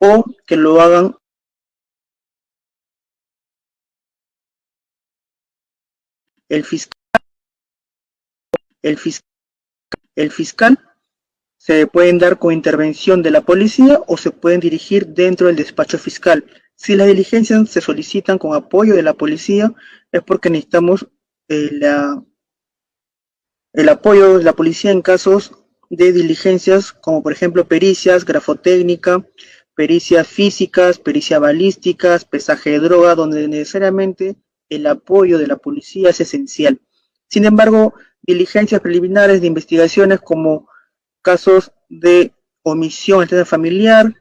o que lo hagan el fiscal, el fiscal, el fiscal. Se pueden dar con intervención de la policía o se pueden dirigir dentro del despacho fiscal. Si las diligencias se solicitan con apoyo de la policía, es porque necesitamos el apoyo de la policía en casos de diligencias como por ejemplo pericias, grafotécnica, pericias físicas, pericias balísticas, pesaje de droga, donde necesariamente el apoyo de la policía es esencial. Sin embargo, diligencias preliminares de investigaciones como casos de omisión externa familiar,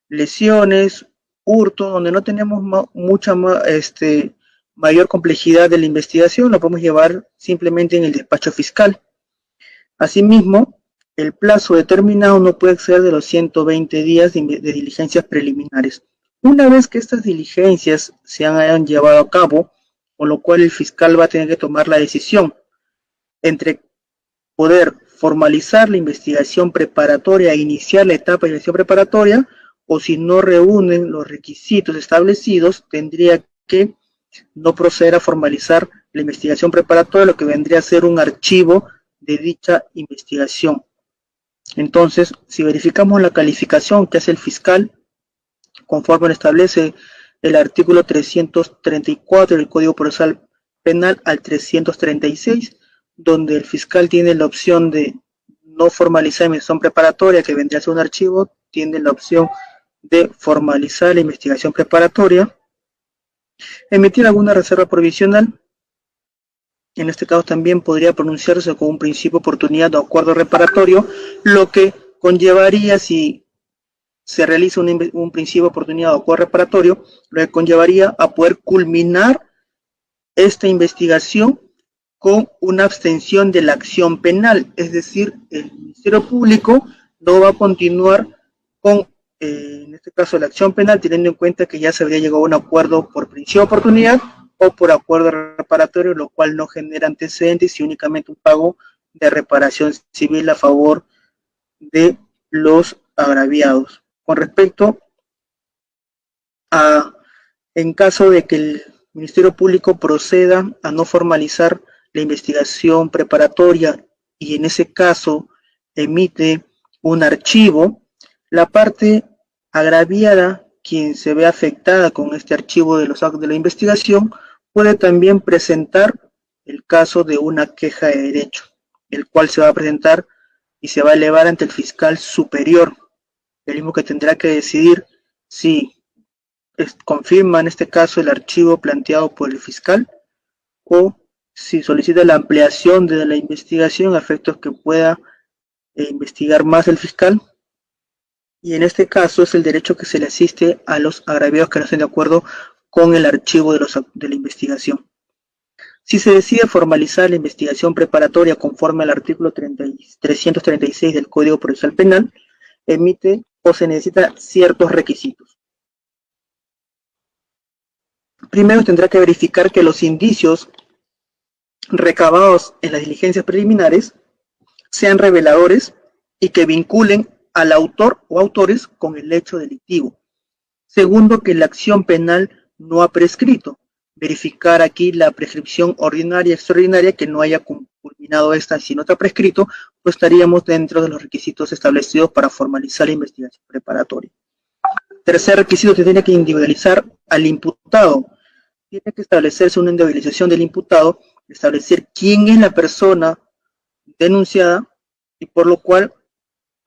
lesiones, hurto, donde no tenemos mucha mayor complejidad de la investigación, lo podemos llevar simplemente en el despacho fiscal. Asimismo, el plazo determinado no puede exceder de los 120 días de diligencias preliminares. Una vez que estas diligencias se hayan llevado a cabo, con lo cual el fiscal va a tener que tomar la decisión entre poder formalizar la investigación preparatoria e iniciar la etapa de investigación preparatoria, o si no reúnen los requisitos establecidos, tendría que no proceder a formalizar la investigación preparatoria, lo que vendría a ser un archivo de dicha investigación. Entonces, si verificamos la calificación que hace el fiscal, conforme lo establece el artículo 334 del Código Procesal Penal al 336, donde el fiscal tiene la opción de no formalizar la investigación preparatoria, que vendría a ser un archivo, tiene la opción de formalizar la investigación preparatoria, emitir alguna reserva provisional. En este caso también podría pronunciarse con un principio de oportunidad o acuerdo reparatorio, lo que conllevaría, si se realiza un principio de oportunidad o acuerdo reparatorio, lo que conllevaría a poder culminar esta investigación con una abstención de la acción penal, es decir, el Ministerio Público no va a continuar con, en este caso, la acción penal, teniendo en cuenta que ya se habría llegado a un acuerdo por principio de oportunidad o por acuerdo reparatorio, lo cual no genera antecedentes y únicamente un pago de reparación civil a favor de los agraviados. Con respecto a, en caso de que el Ministerio Público proceda a no formalizar la investigación preparatoria y en ese caso emite un archivo, la parte agraviada, quien se ve afectada con este archivo de los actos de la investigación, puede también presentar el caso de una queja de derecho, el cual se va a presentar y se va a elevar ante el fiscal superior, el mismo que tendrá que decidir si confirma en este caso el archivo planteado por el fiscal o si solicita la ampliación de la investigación a efectos que pueda investigar más el fiscal, y en este caso es el derecho que se le asiste a los agraviados que no estén de acuerdo con el archivo de la investigación. Si se decide formalizar la investigación preparatoria conforme al artículo 336 del Código Procesal Penal, emite o se necesita ciertos requisitos. Primero tendrá que verificar que los indicios recabados en las diligencias preliminares sean reveladores y que vinculen al autor o autores con el hecho delictivo. Segundo, que la acción penal no ha prescrito. Verificar aquí la prescripción ordinaria y extraordinaria, que no haya culminado esta. Si no está prescrito, pues estaríamos dentro de los requisitos establecidos para formalizar la investigación preparatoria. Tercer requisito, que tiene que individualizar al imputado. Tiene que establecerse una individualización del imputado, establecer quién es la persona denunciada y por lo cual,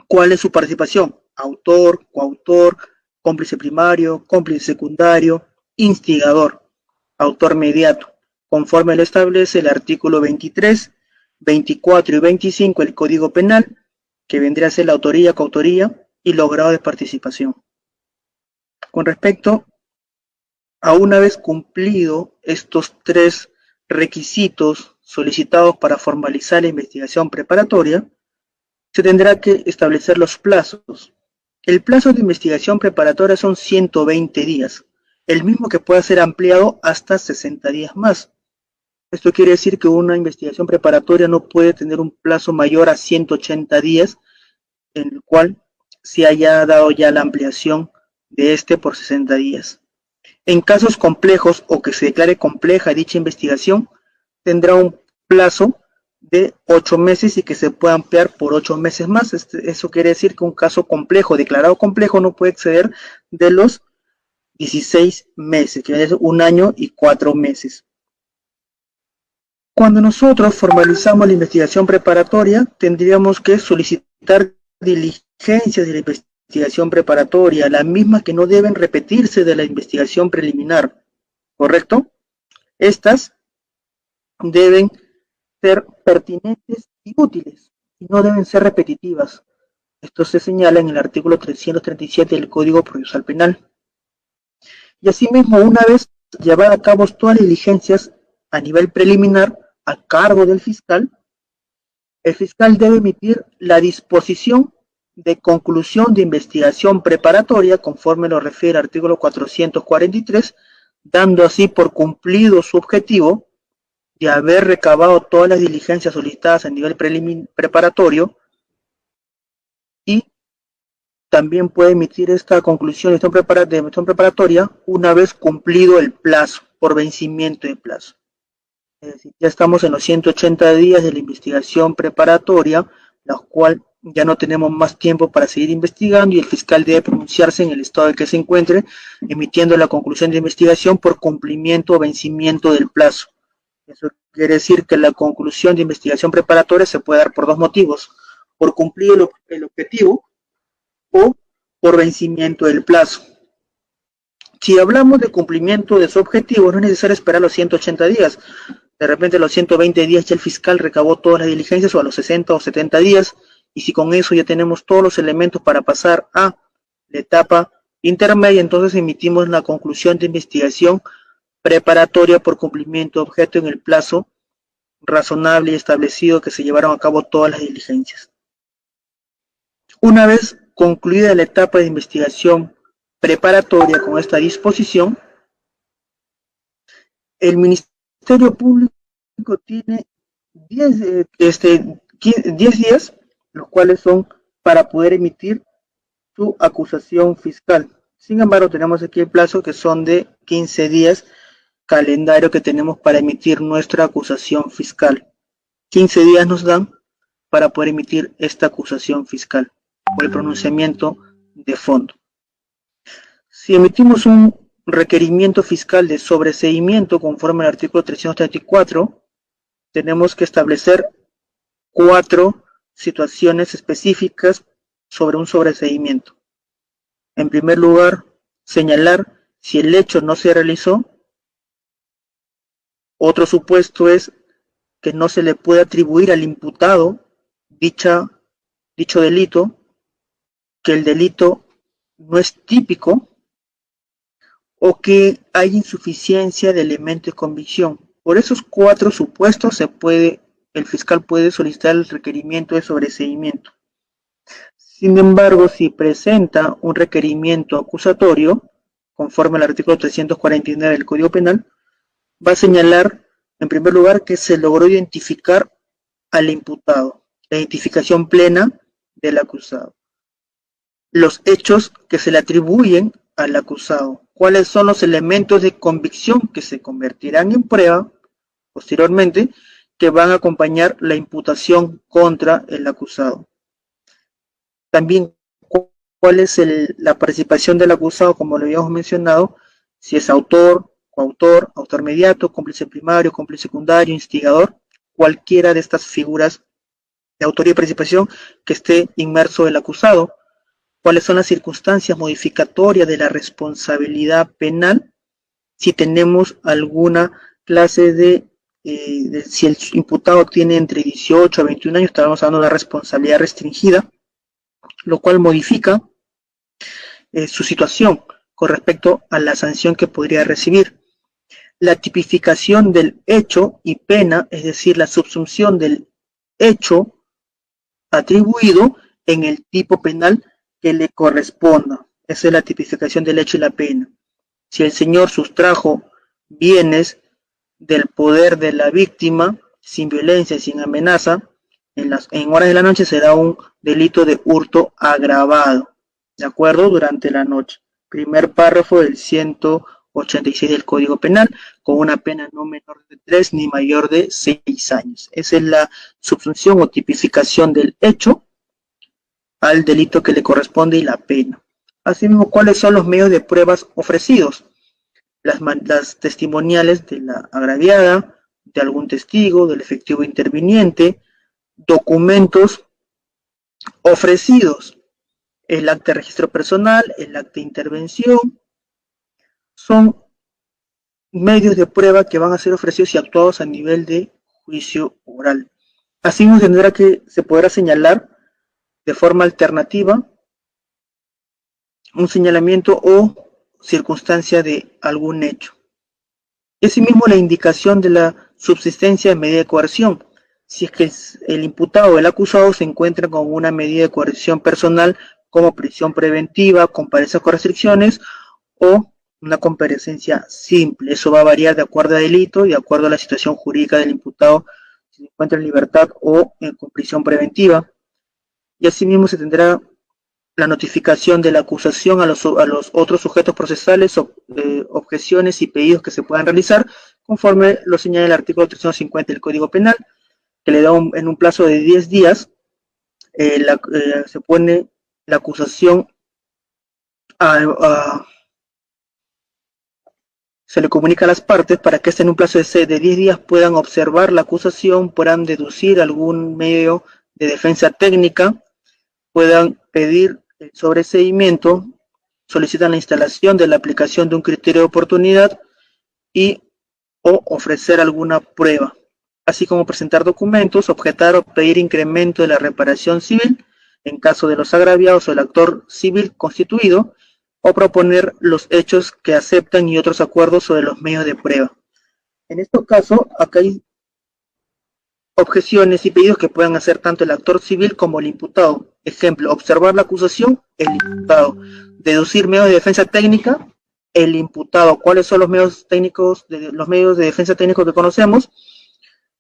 cuál es su participación: autor, coautor, cómplice primario, cómplice secundario, instigador, autor mediato, conforme lo establece el artículo 23, 24 y 25 del Código Penal, que vendría a ser la autoría, coautoría y los grados de participación. Con respecto a una vez cumplido estos tres requisitos solicitados para formalizar la investigación preparatoria, se tendrá que establecer los plazos. El plazo de investigación preparatoria son 120 días, el mismo que puede ser ampliado hasta 60 días más. Esto quiere decir que una investigación preparatoria no puede tener un plazo mayor a 180 días, en el cual se haya dado ya la ampliación de este por 60 días. En casos complejos o que se declare compleja dicha investigación, tendrá un plazo de 8 meses y que se pueda ampliar por 8 meses más. Eso quiere decir que un caso complejo, declarado complejo, no puede exceder de los 16 meses, que es 1 año y 4 meses. Cuando nosotros formalizamos la investigación preparatoria, tendríamos que solicitar diligencias de la investigación preparatoria, las mismas que no deben repetirse de la investigación preliminar, ¿correcto? Estas deben ser pertinentes y útiles, y no deben ser repetitivas. Esto se señala en el artículo 337 del Código Procesal Penal. Y asimismo, una vez llevadas a cabo todas las diligencias a nivel preliminar a cargo del fiscal, el fiscal debe emitir la disposición de conclusión de investigación preparatoria, conforme lo refiere el artículo 443, dando así por cumplido su objetivo de haber recabado todas las diligencias solicitadas a nivel preparatorio, y también puede emitir esta conclusión de investigación preparatoria una vez cumplido el plazo, por vencimiento de plazo. Es decir, ya estamos en los 180 días de la investigación preparatoria, la cual ya no tenemos más tiempo para seguir investigando, y el fiscal debe pronunciarse en el estado en que se encuentre, emitiendo la conclusión de investigación por cumplimiento o vencimiento del plazo. Eso quiere decir que la conclusión de investigación preparatoria se puede dar por dos motivos: por cumplir el objetivo o por vencimiento del plazo. Si hablamos de cumplimiento de su objetivo, no es necesario esperar los 180 días. De repente a los 120 días ya el fiscal recabó todas las diligencias, o a los 60 o 70 días, y si con eso ya tenemos todos los elementos para pasar a la etapa intermedia, entonces emitimos la conclusión de investigación preparatoria por cumplimiento de objeto en el plazo razonable y establecido que se llevaron a cabo todas las diligencias. Una vez concluida la etapa de investigación preparatoria con esta disposición, el Ministerio Público tiene 10 días, los cuales son para poder emitir su acusación fiscal. Sin embargo, tenemos aquí el plazo que son de 15 días, calendario que tenemos para emitir nuestra acusación fiscal. 15 días nos dan para poder emitir esta acusación fiscal por el pronunciamiento de fondo. Si emitimos un requerimiento fiscal de sobreseimiento conforme al artículo 334, tenemos que establecer 4 situaciones específicas sobre un sobreseimiento. En primer lugar, señalar si el hecho no se realizó. Otro supuesto es que no se le puede atribuir al imputado dicho delito, que el delito no es típico, o que hay insuficiencia de elemento de convicción. Por esos 4 supuestos el fiscal puede solicitar el requerimiento de sobreseimiento. Sin embargo, si presenta un requerimiento acusatorio, conforme al artículo 349 del Código Penal, va a señalar, en primer lugar, que se logró identificar al imputado, la identificación plena del acusado, los hechos que se le atribuyen al acusado, cuáles son los elementos de convicción que se convertirán en prueba posteriormente, que van a acompañar la imputación contra el acusado. También cuál es la participación del acusado, como lo habíamos mencionado, si es autor, coautor, autor mediato, cómplice primario, cómplice secundario, instigador, cualquiera de estas figuras de autoría y participación que esté inmerso el acusado. Cuáles son las circunstancias modificatorias de la responsabilidad penal, si tenemos alguna clase si el imputado tiene entre 18 a 21 años, estamos hablando de una responsabilidad restringida, lo cual modifica su situación con respecto a la sanción que podría recibir. La tipificación del hecho y pena, es decir, la subsunción del hecho atribuido en el tipo penal que le corresponda. Esa es la tipificación del hecho y la pena. Si el señor sustrajo bienes del poder de la víctima sin violencia y sin amenaza, en horas de la noche será un delito de hurto agravado, ¿de acuerdo? Durante la noche. primer párrafo del 186 del Código Penal, con una pena no menor de 3 ni mayor de 6 años. Esa es la subsunción o tipificación del hecho al delito que le corresponde y la pena. Asimismo, ¿cuáles son los medios de pruebas ofrecidos? Las testimoniales de la agraviada, de algún testigo, del efectivo interviniente, documentos ofrecidos, el acta de registro personal, el acta de intervención, son medios de prueba que van a ser ofrecidos y actuados a nivel de juicio oral. Asimismo, se podrá señalar de forma alternativa un señalamiento o circunstancia de algún hecho. Y asimismo, la indicación de la subsistencia de medida de coerción, si es que el imputado o el acusado se encuentra con una medida de coerción personal como prisión preventiva, comparecencia con restricciones o una comparecencia simple. Eso va a variar de acuerdo al delito y de acuerdo a la situación jurídica del imputado, si se encuentra en libertad o con prisión preventiva. Y asimismo se tendrá la notificación de la acusación a los otros sujetos procesales, objeciones y pedidos que se puedan realizar, conforme lo señala el artículo 350 del Código Penal, que le da en un plazo de 10 días, se pone la acusación se le comunica a las partes para que en un plazo de 10 días puedan observar la acusación, puedan deducir algún medio de defensa técnica, puedan pedir el sobreseimiento, solicitan la instalación de la aplicación de un criterio de oportunidad o ofrecer alguna prueba, así como presentar documentos, objetar o pedir incremento de la reparación civil en caso de los agraviados o el actor civil constituido, o proponer los hechos que aceptan y otros acuerdos sobre los medios de prueba. En este caso, acá hay objeciones y pedidos que puedan hacer tanto el actor civil como el imputado. Ejemplo, observar la acusación, el imputado. Deducir medios de defensa técnica, el imputado. ¿Cuáles son los medios técnicos, los medios de defensa técnicos que conocemos?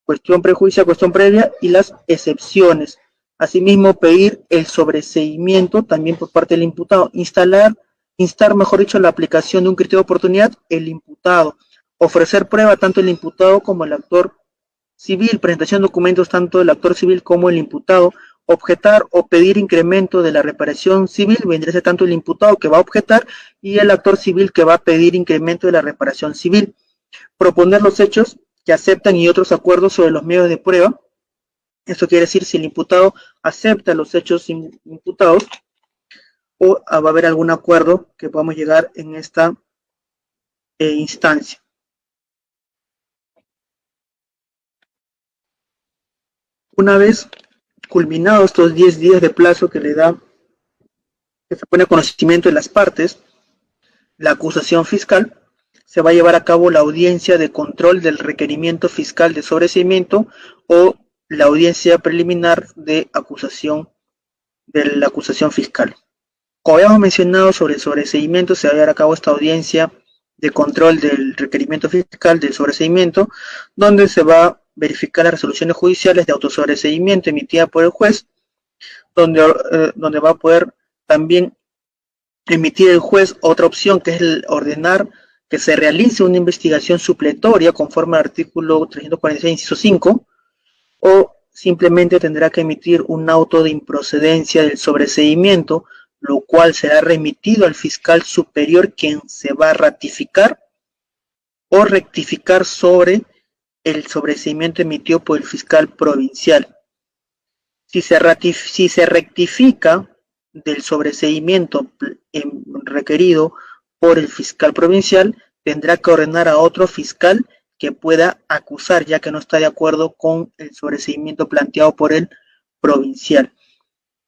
Cuestión prejuicio, cuestión previa y las excepciones. Asimismo, pedir el sobreseimiento también por parte del imputado. Instar, mejor dicho, la aplicación de un criterio de oportunidad, el imputado. Ofrecer prueba tanto el imputado como el actor civil, presentación de documentos tanto del actor civil como el imputado, objetar o pedir incremento de la reparación civil, vendría a ser tanto el imputado que va a objetar y el actor civil que va a pedir incremento de la reparación civil. Proponer los hechos que aceptan y otros acuerdos sobre los medios de prueba. Esto quiere decir si el imputado acepta los hechos imputados o va a haber algún acuerdo que podamos llegar en esta instancia. Una vez culminados estos 10 días de plazo que se pone a conocimiento de las partes, la acusación fiscal, se va a llevar a cabo la audiencia de control del requerimiento fiscal de sobreseimiento o la audiencia preliminar de la acusación fiscal. Como habíamos mencionado sobre el sobreseimiento, se va a llevar a cabo esta audiencia de control del requerimiento fiscal del sobreseimiento, donde se va a verificar las resoluciones judiciales de autosobreseimiento emitida por el juez, donde va a poder también emitir el juez otra opción, que es el ordenar que se realice una investigación supletoria conforme al artículo 346, inciso 5, o simplemente tendrá que emitir un auto de improcedencia del sobreseimiento, lo cual será remitido al fiscal superior, quien se va a ratificar o rectificar sobre el sobreseimiento emitido por el fiscal provincial. Si se rectifica del sobreseimiento requerido por el fiscal provincial, tendrá que ordenar a otro fiscal que pueda acusar, ya que no está de acuerdo con el sobreseimiento planteado por el provincial.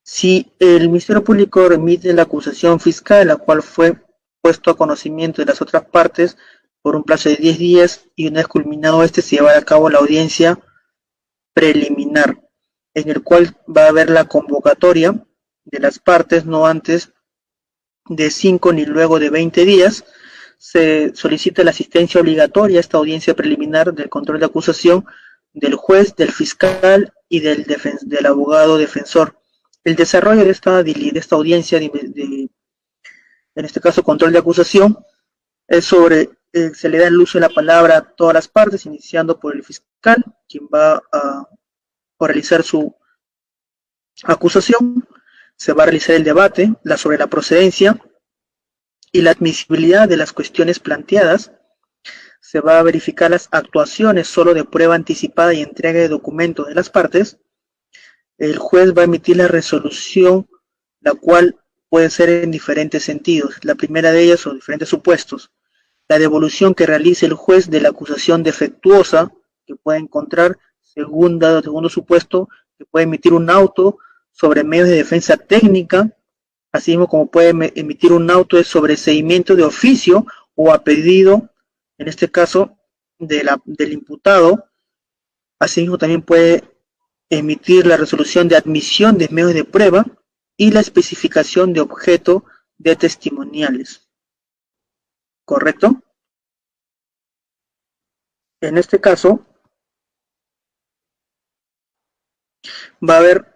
Si el Ministerio Público remite la acusación fiscal, la cual fue puesto a conocimiento de las otras partes por un plazo de 10 días, y una vez culminado se llevará a cabo la audiencia preliminar, en el cual va a haber la convocatoria de las partes no antes de 5 ni luego de 20 días. Se solicita la asistencia obligatoria a esta audiencia preliminar del control de acusación del juez, del fiscal y del abogado defensor. El desarrollo de esta audiencia en este caso control de acusación, es sobre, se le da el uso de la palabra a todas las partes, iniciando por el fiscal, quien va a realizar su acusación. Se va a realizar el debate sobre la procedencia y la admisibilidad de las cuestiones planteadas. Se va a verificar las actuaciones solo de prueba anticipada y entrega de documentos de las partes. El juez va a emitir la resolución, la cual puede ser en diferentes sentidos. La primera de ellas son diferentes supuestos. La devolución que realice el juez de la acusación defectuosa, que puede encontrar. Segundo supuesto, que puede emitir un auto sobre medios de defensa técnica, así mismo como puede emitir un auto de sobreseimiento de oficio o a pedido, en este caso, del imputado. Asimismo, también puede emitir la resolución de admisión de medios de prueba y la especificación de objeto de testimoniales. ¿Correcto? En este caso, va a haber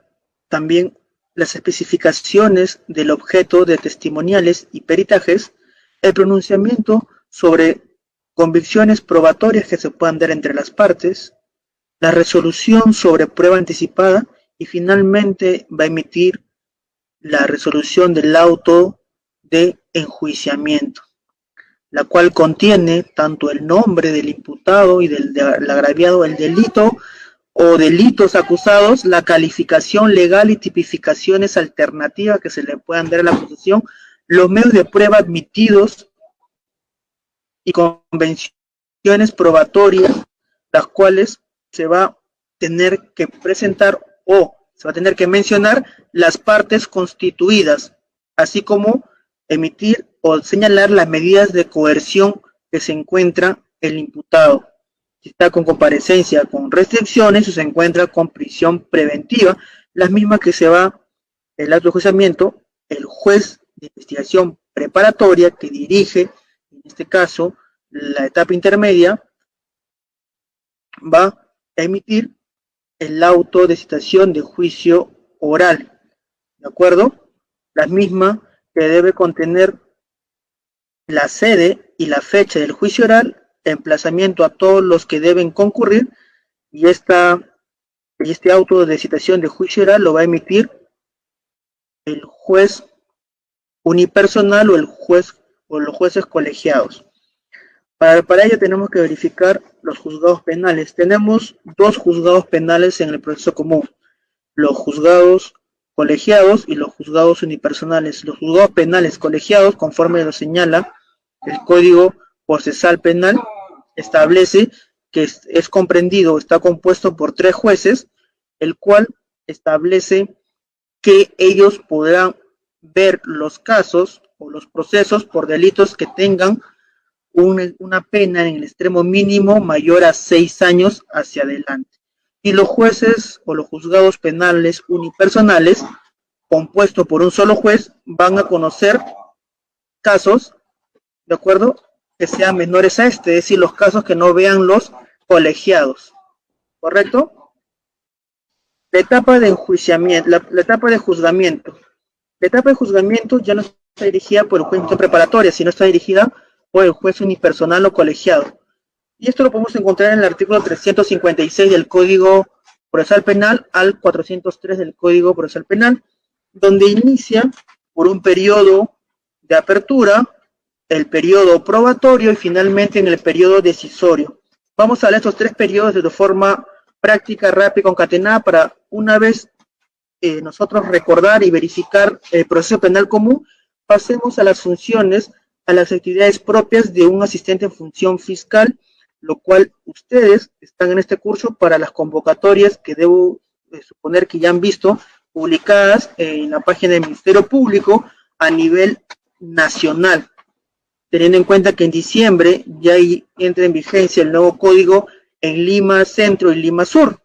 también las especificaciones del objeto de testimoniales y peritajes, el pronunciamiento sobre convicciones probatorias que se puedan dar entre las partes, la resolución sobre prueba anticipada y finalmente va a emitir la resolución del auto de enjuiciamiento, la cual contiene tanto el nombre del imputado y del agraviado, el delito o delitos acusados, la calificación legal y tipificaciones alternativas que se le puedan dar a la acusación, los medios de prueba admitidos y convenciones probatorias, las cuales se va a tener que presentar o se va a tener que mencionar las partes constituidas, así como emitir o señalar las medidas de coerción que se encuentra el imputado. Si está con comparecencia con restricciones o se encuentra con prisión preventiva, las mismas que se va el acto de enjuiciamiento, el juez de investigación preparatoria que dirige, en este caso, la etapa intermedia, va a emitir el auto de citación de juicio oral, ¿de acuerdo? La misma que debe contener la sede y la fecha del juicio oral, emplazamiento a todos los que deben concurrir, y este auto de citación de juicio oral lo va a emitir el juez unipersonal o el juez o los jueces colegiados. Para ello tenemos que verificar los juzgados penales. Tenemos dos juzgados penales en el proceso común: los juzgados colegiados y los juzgados unipersonales. Los juzgados penales colegiados, conforme lo señala el Código Procesal Penal, establece que es comprendido, está compuesto por 3 jueces, el cual establece que ellos podrán ver los casos o los procesos por delitos que tengan una pena en el extremo mínimo mayor a 6 años hacia adelante. Y los jueces o los juzgados penales unipersonales, compuestos por un solo juez, van a conocer casos, ¿de acuerdo?, que sean menores a este, es decir, los casos que no vean los colegiados, ¿correcto? La etapa de enjuiciamiento, la etapa de juzgamiento. La etapa de juzgamiento ya no está dirigida por el juez preparatoria, sino está dirigida por el juez unipersonal o colegiado. Y esto lo podemos encontrar en el artículo 356 del Código Procesal Penal al 403 del Código Procesal Penal, donde inicia por un periodo de apertura, el periodo probatorio y finalmente en el periodo decisorio. Vamos a ver estos 3 periodos de forma práctica, rápida y concatenada para una vez nosotros recordar y verificar el proceso penal común. Pasemos a las funciones, a las actividades propias de un asistente en función fiscal, lo cual ustedes están en este curso para las convocatorias que debo suponer que ya han visto publicadas en la página del Ministerio Público a nivel nacional, teniendo en cuenta que en diciembre ya entra en vigencia el nuevo código en Lima Centro y Lima Sur.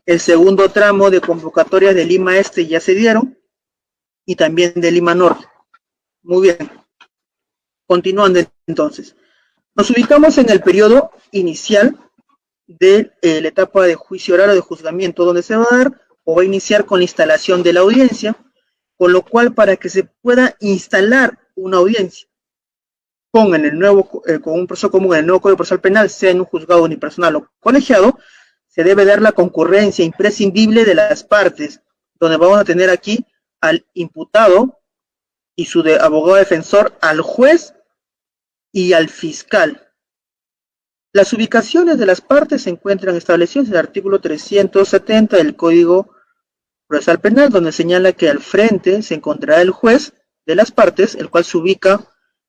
El segundo tramo de convocatorias de Lima Este ya se dieron y también de Lima Norte. Muy bien. Continuando entonces. Nos ubicamos en el periodo inicial de la etapa de juicio oral o de juzgamiento, donde se va a dar o va a iniciar con la instalación de la audiencia, con lo cual para que se pueda instalar una audiencia con un proceso común en el nuevo Código Procesal Penal, sea en un juzgado unipersonal o colegiado, se debe dar la concurrencia imprescindible de las partes, donde vamos a tener aquí al imputado y su abogado defensor, al juez y al fiscal. Las ubicaciones de las partes se encuentran establecidas en el artículo 370 del Código Procesal Penal, donde señala que al frente se encontrará el juez de las partes, el cual se ubica,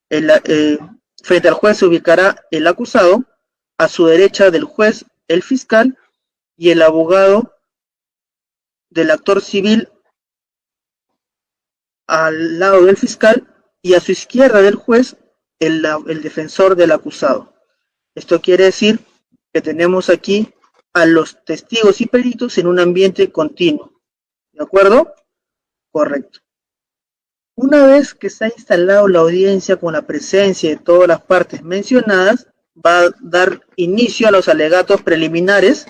frente al juez se ubicará el acusado, a su derecha del juez el fiscal y el abogado del actor civil al lado del fiscal, y a su izquierda del juez el defensor del acusado. Esto quiere decir que tenemos aquí a los testigos y peritos en un ambiente continuo. ¿De acuerdo? Correcto. Una vez que se ha instalado la audiencia con la presencia de todas las partes mencionadas, va a dar inicio a los alegatos preliminares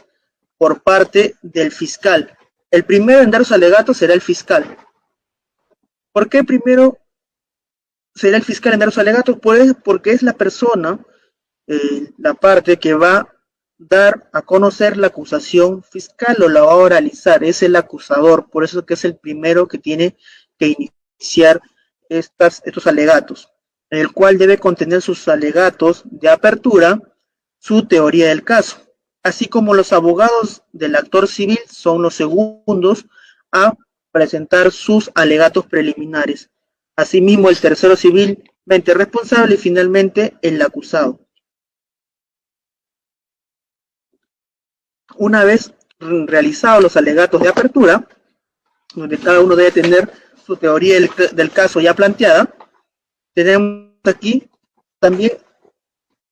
por parte del fiscal. El primero en dar sus alegatos será el fiscal. ¿Por qué primero será el fiscal en dar sus alegatos? Pues porque es la persona, la parte que va a dar a conocer la acusación fiscal o la va a oralizar, es el acusador, por eso que es el primero que tiene que iniciar estos alegatos, en el cual debe contener sus alegatos de apertura, su teoría del caso, así como los abogados del actor civil son los segundos a presentar sus alegatos preliminares. Asimismo, el tercero civilmente responsable y finalmente el acusado. Una vez realizados los alegatos de apertura, donde cada uno debe tener su teoría del caso ya planteada, tenemos aquí también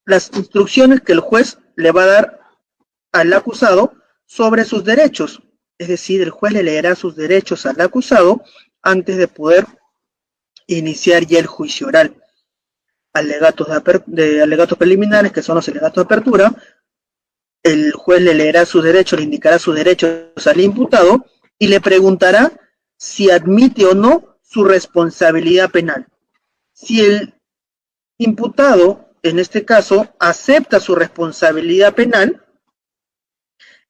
las instrucciones que el juez le va a dar al acusado sobre sus derechos. Es decir, el juez le leerá sus derechos al acusado antes de poder iniciar ya el juicio oral. Alegatos preliminares, que son los alegatos de apertura, el juez le leerá sus derechos, le indicará sus derechos al imputado y le preguntará si admite o no su responsabilidad penal. Si el imputado, en este caso, acepta su responsabilidad penal,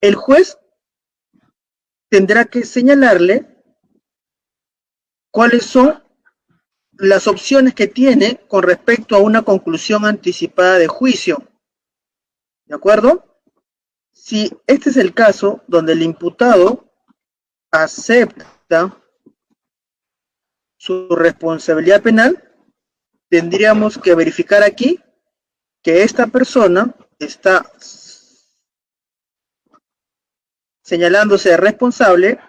el juez tendrá que señalarle cuáles son las opciones que tiene con respecto a una conclusión anticipada de juicio. ¿De acuerdo? Si este es el caso donde el imputado acepta su responsabilidad penal, tendríamos que verificar aquí que esta persona está señalándose responsable,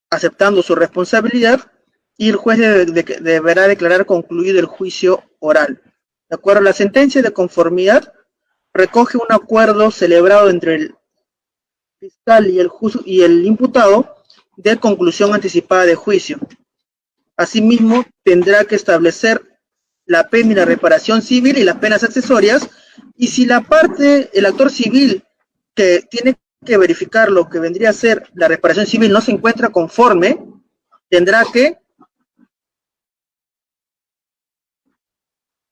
aceptando su responsabilidad, y el juez deberá declarar concluido el juicio oral. De acuerdo a la sentencia de conformidad, recoge un acuerdo celebrado entre el fiscal y el imputado de conclusión anticipada de juicio. Asimismo, tendrá que establecer la pena y la reparación civil y las penas accesorias, y si la parte, el actor civil que tiene que verificar lo que vendría a ser la reparación civil no se encuentra conforme, tendrá que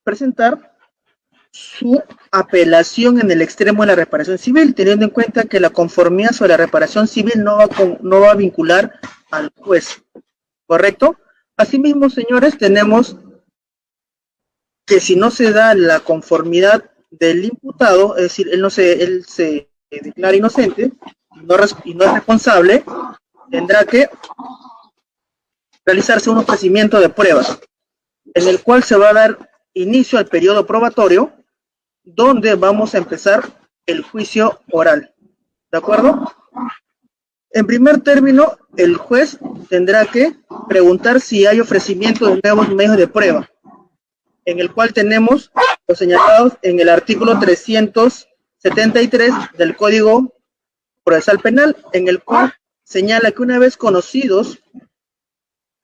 presentar su apelación en el extremo de la reparación civil, teniendo en cuenta que la conformidad sobre la reparación civil no va a vincular al juez, ¿correcto? Asimismo, señores, tenemos que si no se da la conformidad del imputado, es decir, él se declara inocente y no es responsable, tendrá que realizarse un ofrecimiento de pruebas, en el cual se va a dar inicio al periodo probatorio, donde vamos a empezar el juicio oral. ¿De acuerdo? En primer término, el juez tendrá que preguntar si hay ofrecimiento de nuevos medios de prueba, en el cual tenemos los señalados en el artículo 373 del Código Procesal Penal, en el cual señala que una vez conocidos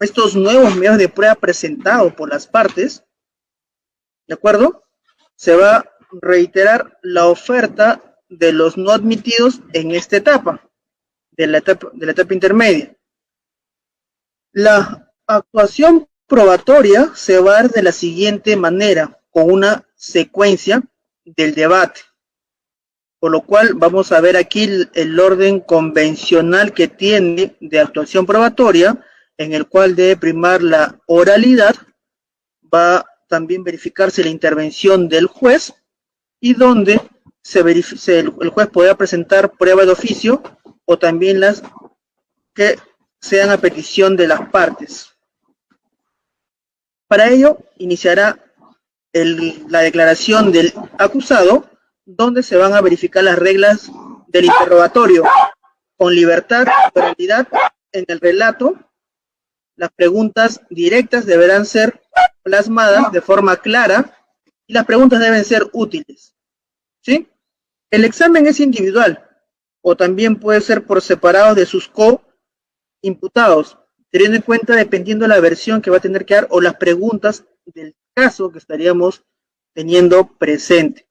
estos nuevos medios de prueba presentados por las partes, ¿de acuerdo?, se va a reiterar la oferta de los no admitidos en esta etapa, de la etapa intermedia. La actuación Probatoria se va a dar de la siguiente manera, con una secuencia del debate. Por lo cual vamos a ver aquí el orden convencional que tiene de actuación probatoria, en el cual debe primar la oralidad, va también verificarse la intervención del juez, y donde el juez podrá presentar prueba de oficio o también las que sean a petición de las partes. Para ello, iniciará la declaración del acusado, donde se van a verificar las reglas del interrogatorio, con libertad y oralidad en el relato. Las preguntas directas deberán ser plasmadas de forma clara y las preguntas deben ser útiles, ¿sí? El examen es individual o también puede ser por separado de sus co-imputados, teniendo en cuenta dependiendo de la versión que va a tener que dar o las preguntas del caso que estaríamos teniendo presente.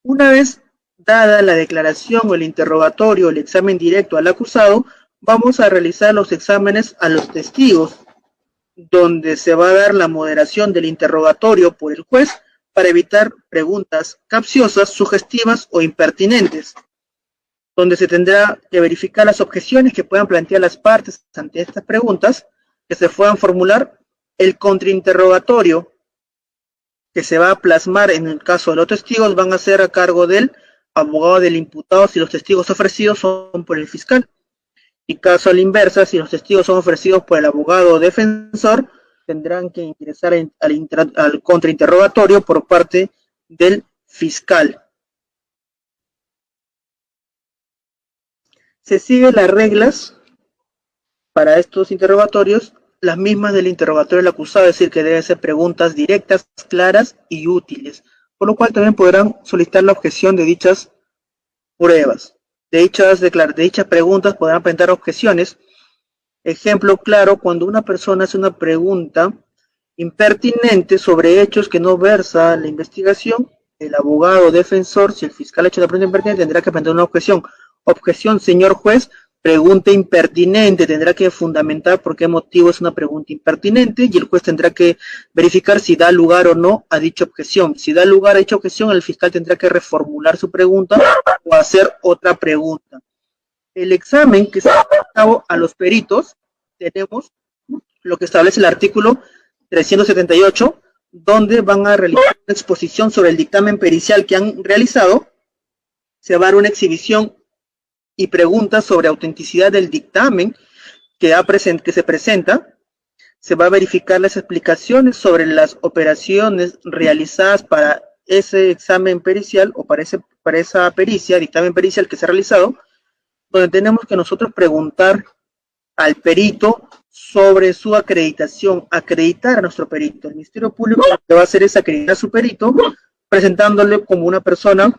Una vez dada la declaración o el interrogatorio, el examen directo al acusado, vamos a realizar los exámenes a los testigos, donde se va a dar la moderación del interrogatorio por el juez para evitar preguntas capciosas, sugestivas o impertinentes, donde se tendrá que verificar las objeciones que puedan plantear las partes ante estas preguntas, que se puedan formular. El contrainterrogatorio que se va a plasmar en el caso de los testigos van a ser a cargo del abogado del imputado si los testigos ofrecidos son por el fiscal. Y caso a la inversa, si los testigos son ofrecidos por el abogado defensor, tendrán que ingresar al contrainterrogatorio por parte del fiscal. Se siguen las reglas para estos interrogatorios, las mismas del interrogatorio del acusado, es decir, que deben ser preguntas directas, claras y útiles, por lo cual también podrán solicitar la objeción de dichas pruebas. De dichas preguntas podrán presentar objeciones. Ejemplo claro, cuando una persona hace una pregunta impertinente sobre hechos que no versa la investigación, el abogado defensor, si el fiscal ha hecho una pregunta impertinente, tendrá que presentar una objeción. Objeción, señor juez, pregunta impertinente, tendrá que fundamentar por qué motivo es una pregunta impertinente y el juez tendrá que verificar si da lugar o no a dicha objeción. Si da lugar a dicha objeción, el fiscal tendrá que reformular su pregunta o hacer otra pregunta. El examen que se lleva a cabo a los peritos, tenemos lo que establece el artículo 378, donde van a realizar una exposición sobre el dictamen pericial que han realizado. Se va a dar una exhibición y preguntas sobre autenticidad del dictamen que se presenta. Se va a verificar las explicaciones sobre las operaciones realizadas para ese examen pericial o para esa pericia, dictamen pericial que se ha realizado, donde tenemos que nosotros preguntar al perito sobre su acreditación, acreditar a nuestro perito. El Ministerio Público lo que va a hacer es acreditar a su perito, presentándole como una persona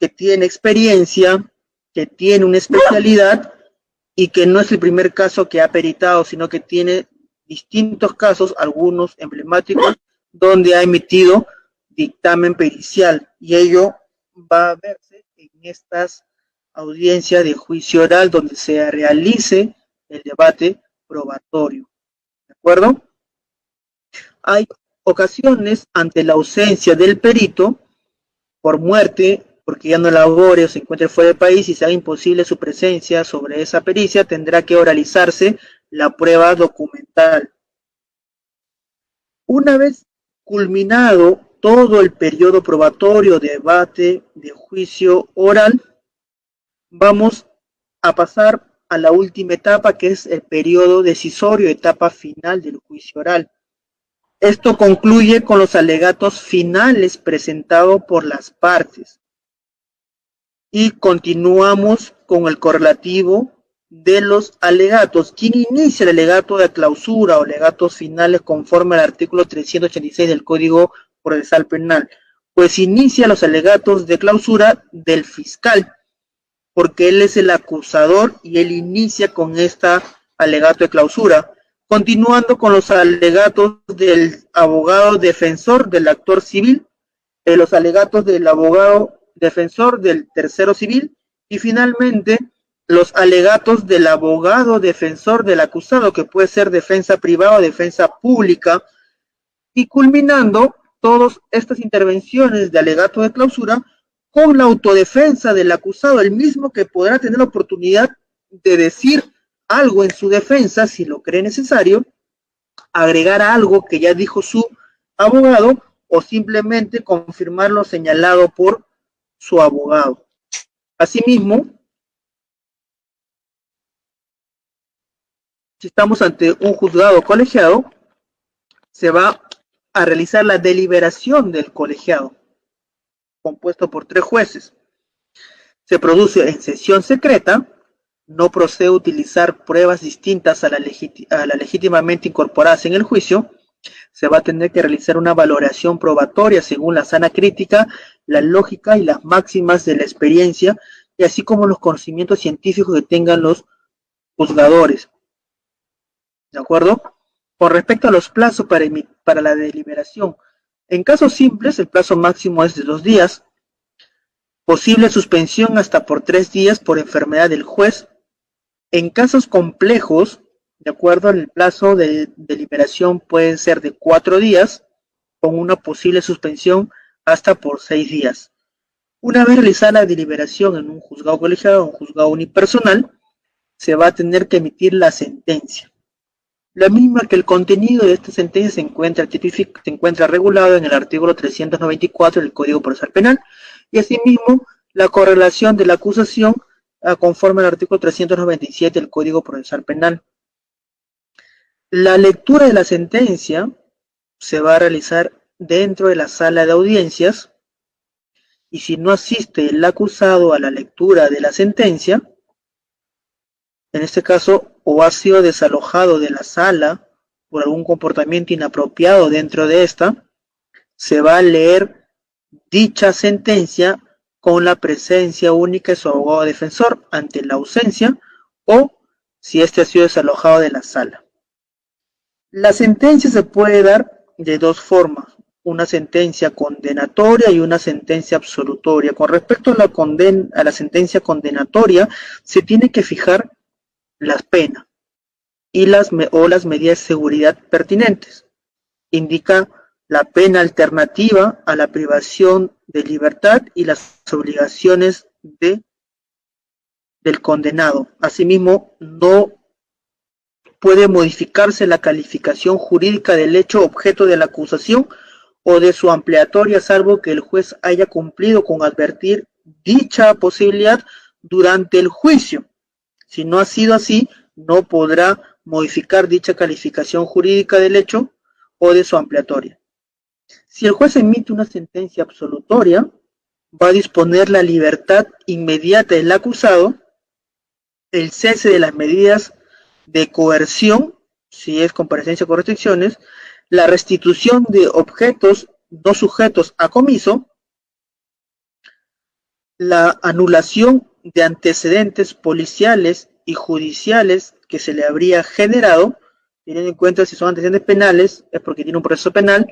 que tiene experiencia, que tiene una especialidad y que no es el primer caso que ha peritado, sino que tiene distintos casos, algunos emblemáticos, donde ha emitido dictamen pericial, y ello va a verse en estas audiencias de juicio oral donde se realice el debate probatorio. ¿De acuerdo? Hay ocasiones ante la ausencia del perito por muerte, porque ya no labore o se encuentre fuera del país y sea imposible su presencia sobre esa pericia, tendrá que oralizarse la prueba documental. Una vez culminado todo el periodo probatorio, debate, de juicio oral, vamos a pasar a la última etapa, que es el periodo decisorio, etapa final del juicio oral. Esto concluye con los alegatos finales presentados por las partes. Y continuamos con el correlativo de los alegatos. ¿Quién inicia el alegato de clausura o alegatos finales conforme al artículo 386 del Código Procesal Penal? Pues inicia los alegatos de clausura del fiscal, porque él es el acusador y él inicia con esta alegato de clausura. Continuando con los alegatos del abogado defensor del actor civil, los alegatos del abogado defensor del tercero civil y finalmente los alegatos del abogado defensor del acusado, que puede ser defensa privada o defensa pública, y culminando todas estas intervenciones de alegato de clausura con la autodefensa del acusado, el mismo que podrá tener la oportunidad de decir algo en su defensa si lo cree necesario, agregar algo que ya dijo su abogado o simplemente confirmar lo señalado por su abogado. Asimismo, si estamos ante un juzgado colegiado, se va a realizar la deliberación del colegiado, compuesto por 3 jueces. Se produce en sesión secreta, no procede a utilizar pruebas distintas a la legítimamente incorporadas en el juicio, se va a tener que realizar una valoración probatoria según la sana crítica, la lógica y las máximas de la experiencia, y así como los conocimientos científicos que tengan los juzgadores. ¿De acuerdo? Con respecto a los plazos para la deliberación, en casos simples el plazo máximo es de 2 días, posible suspensión hasta por 3 días por enfermedad del juez. En casos complejos, de acuerdo, el plazo de deliberación puede ser de 4 días, con una posible suspensión hasta por 6 días. Una vez realizada la deliberación en un juzgado colegiado o un juzgado unipersonal, se va a tener que emitir la sentencia. La misma que el contenido de esta sentencia se encuentra regulado en el artículo 394 del Código Procesal Penal, y asimismo la correlación de la acusación conforme al artículo 397 del Código Procesal Penal. La lectura de la sentencia se va a realizar dentro de la sala de audiencias, y si no asiste el acusado a la lectura de la sentencia, en este caso, o ha sido desalojado de la sala por algún comportamiento inapropiado dentro de esta, se va a leer dicha sentencia con la presencia única de su abogado defensor ante la ausencia, o si éste ha sido desalojado de la sala. La sentencia se puede dar de 2 formas, una sentencia condenatoria y una sentencia absolutoria. Con respecto a la sentencia condenatoria, se tiene que fijar las penas y las medidas de seguridad pertinentes. Indica la pena alternativa a la privación de libertad y las obligaciones del condenado. Asimismo, no puede modificarse la calificación jurídica del hecho objeto de la acusación o de su ampliatoria, salvo que el juez haya cumplido con advertir dicha posibilidad durante el juicio. Si no ha sido así, no podrá modificar dicha calificación jurídica del hecho o de su ampliatoria. Si el juez emite una sentencia absolutoria, va a disponer la libertad inmediata del acusado, el cese de las medidas de coerción, si es comparecencia con restricciones, la restitución de objetos no sujetos a comiso, la anulación de antecedentes policiales y judiciales que se le habría generado, teniendo en cuenta si son antecedentes penales, es porque tiene un proceso penal,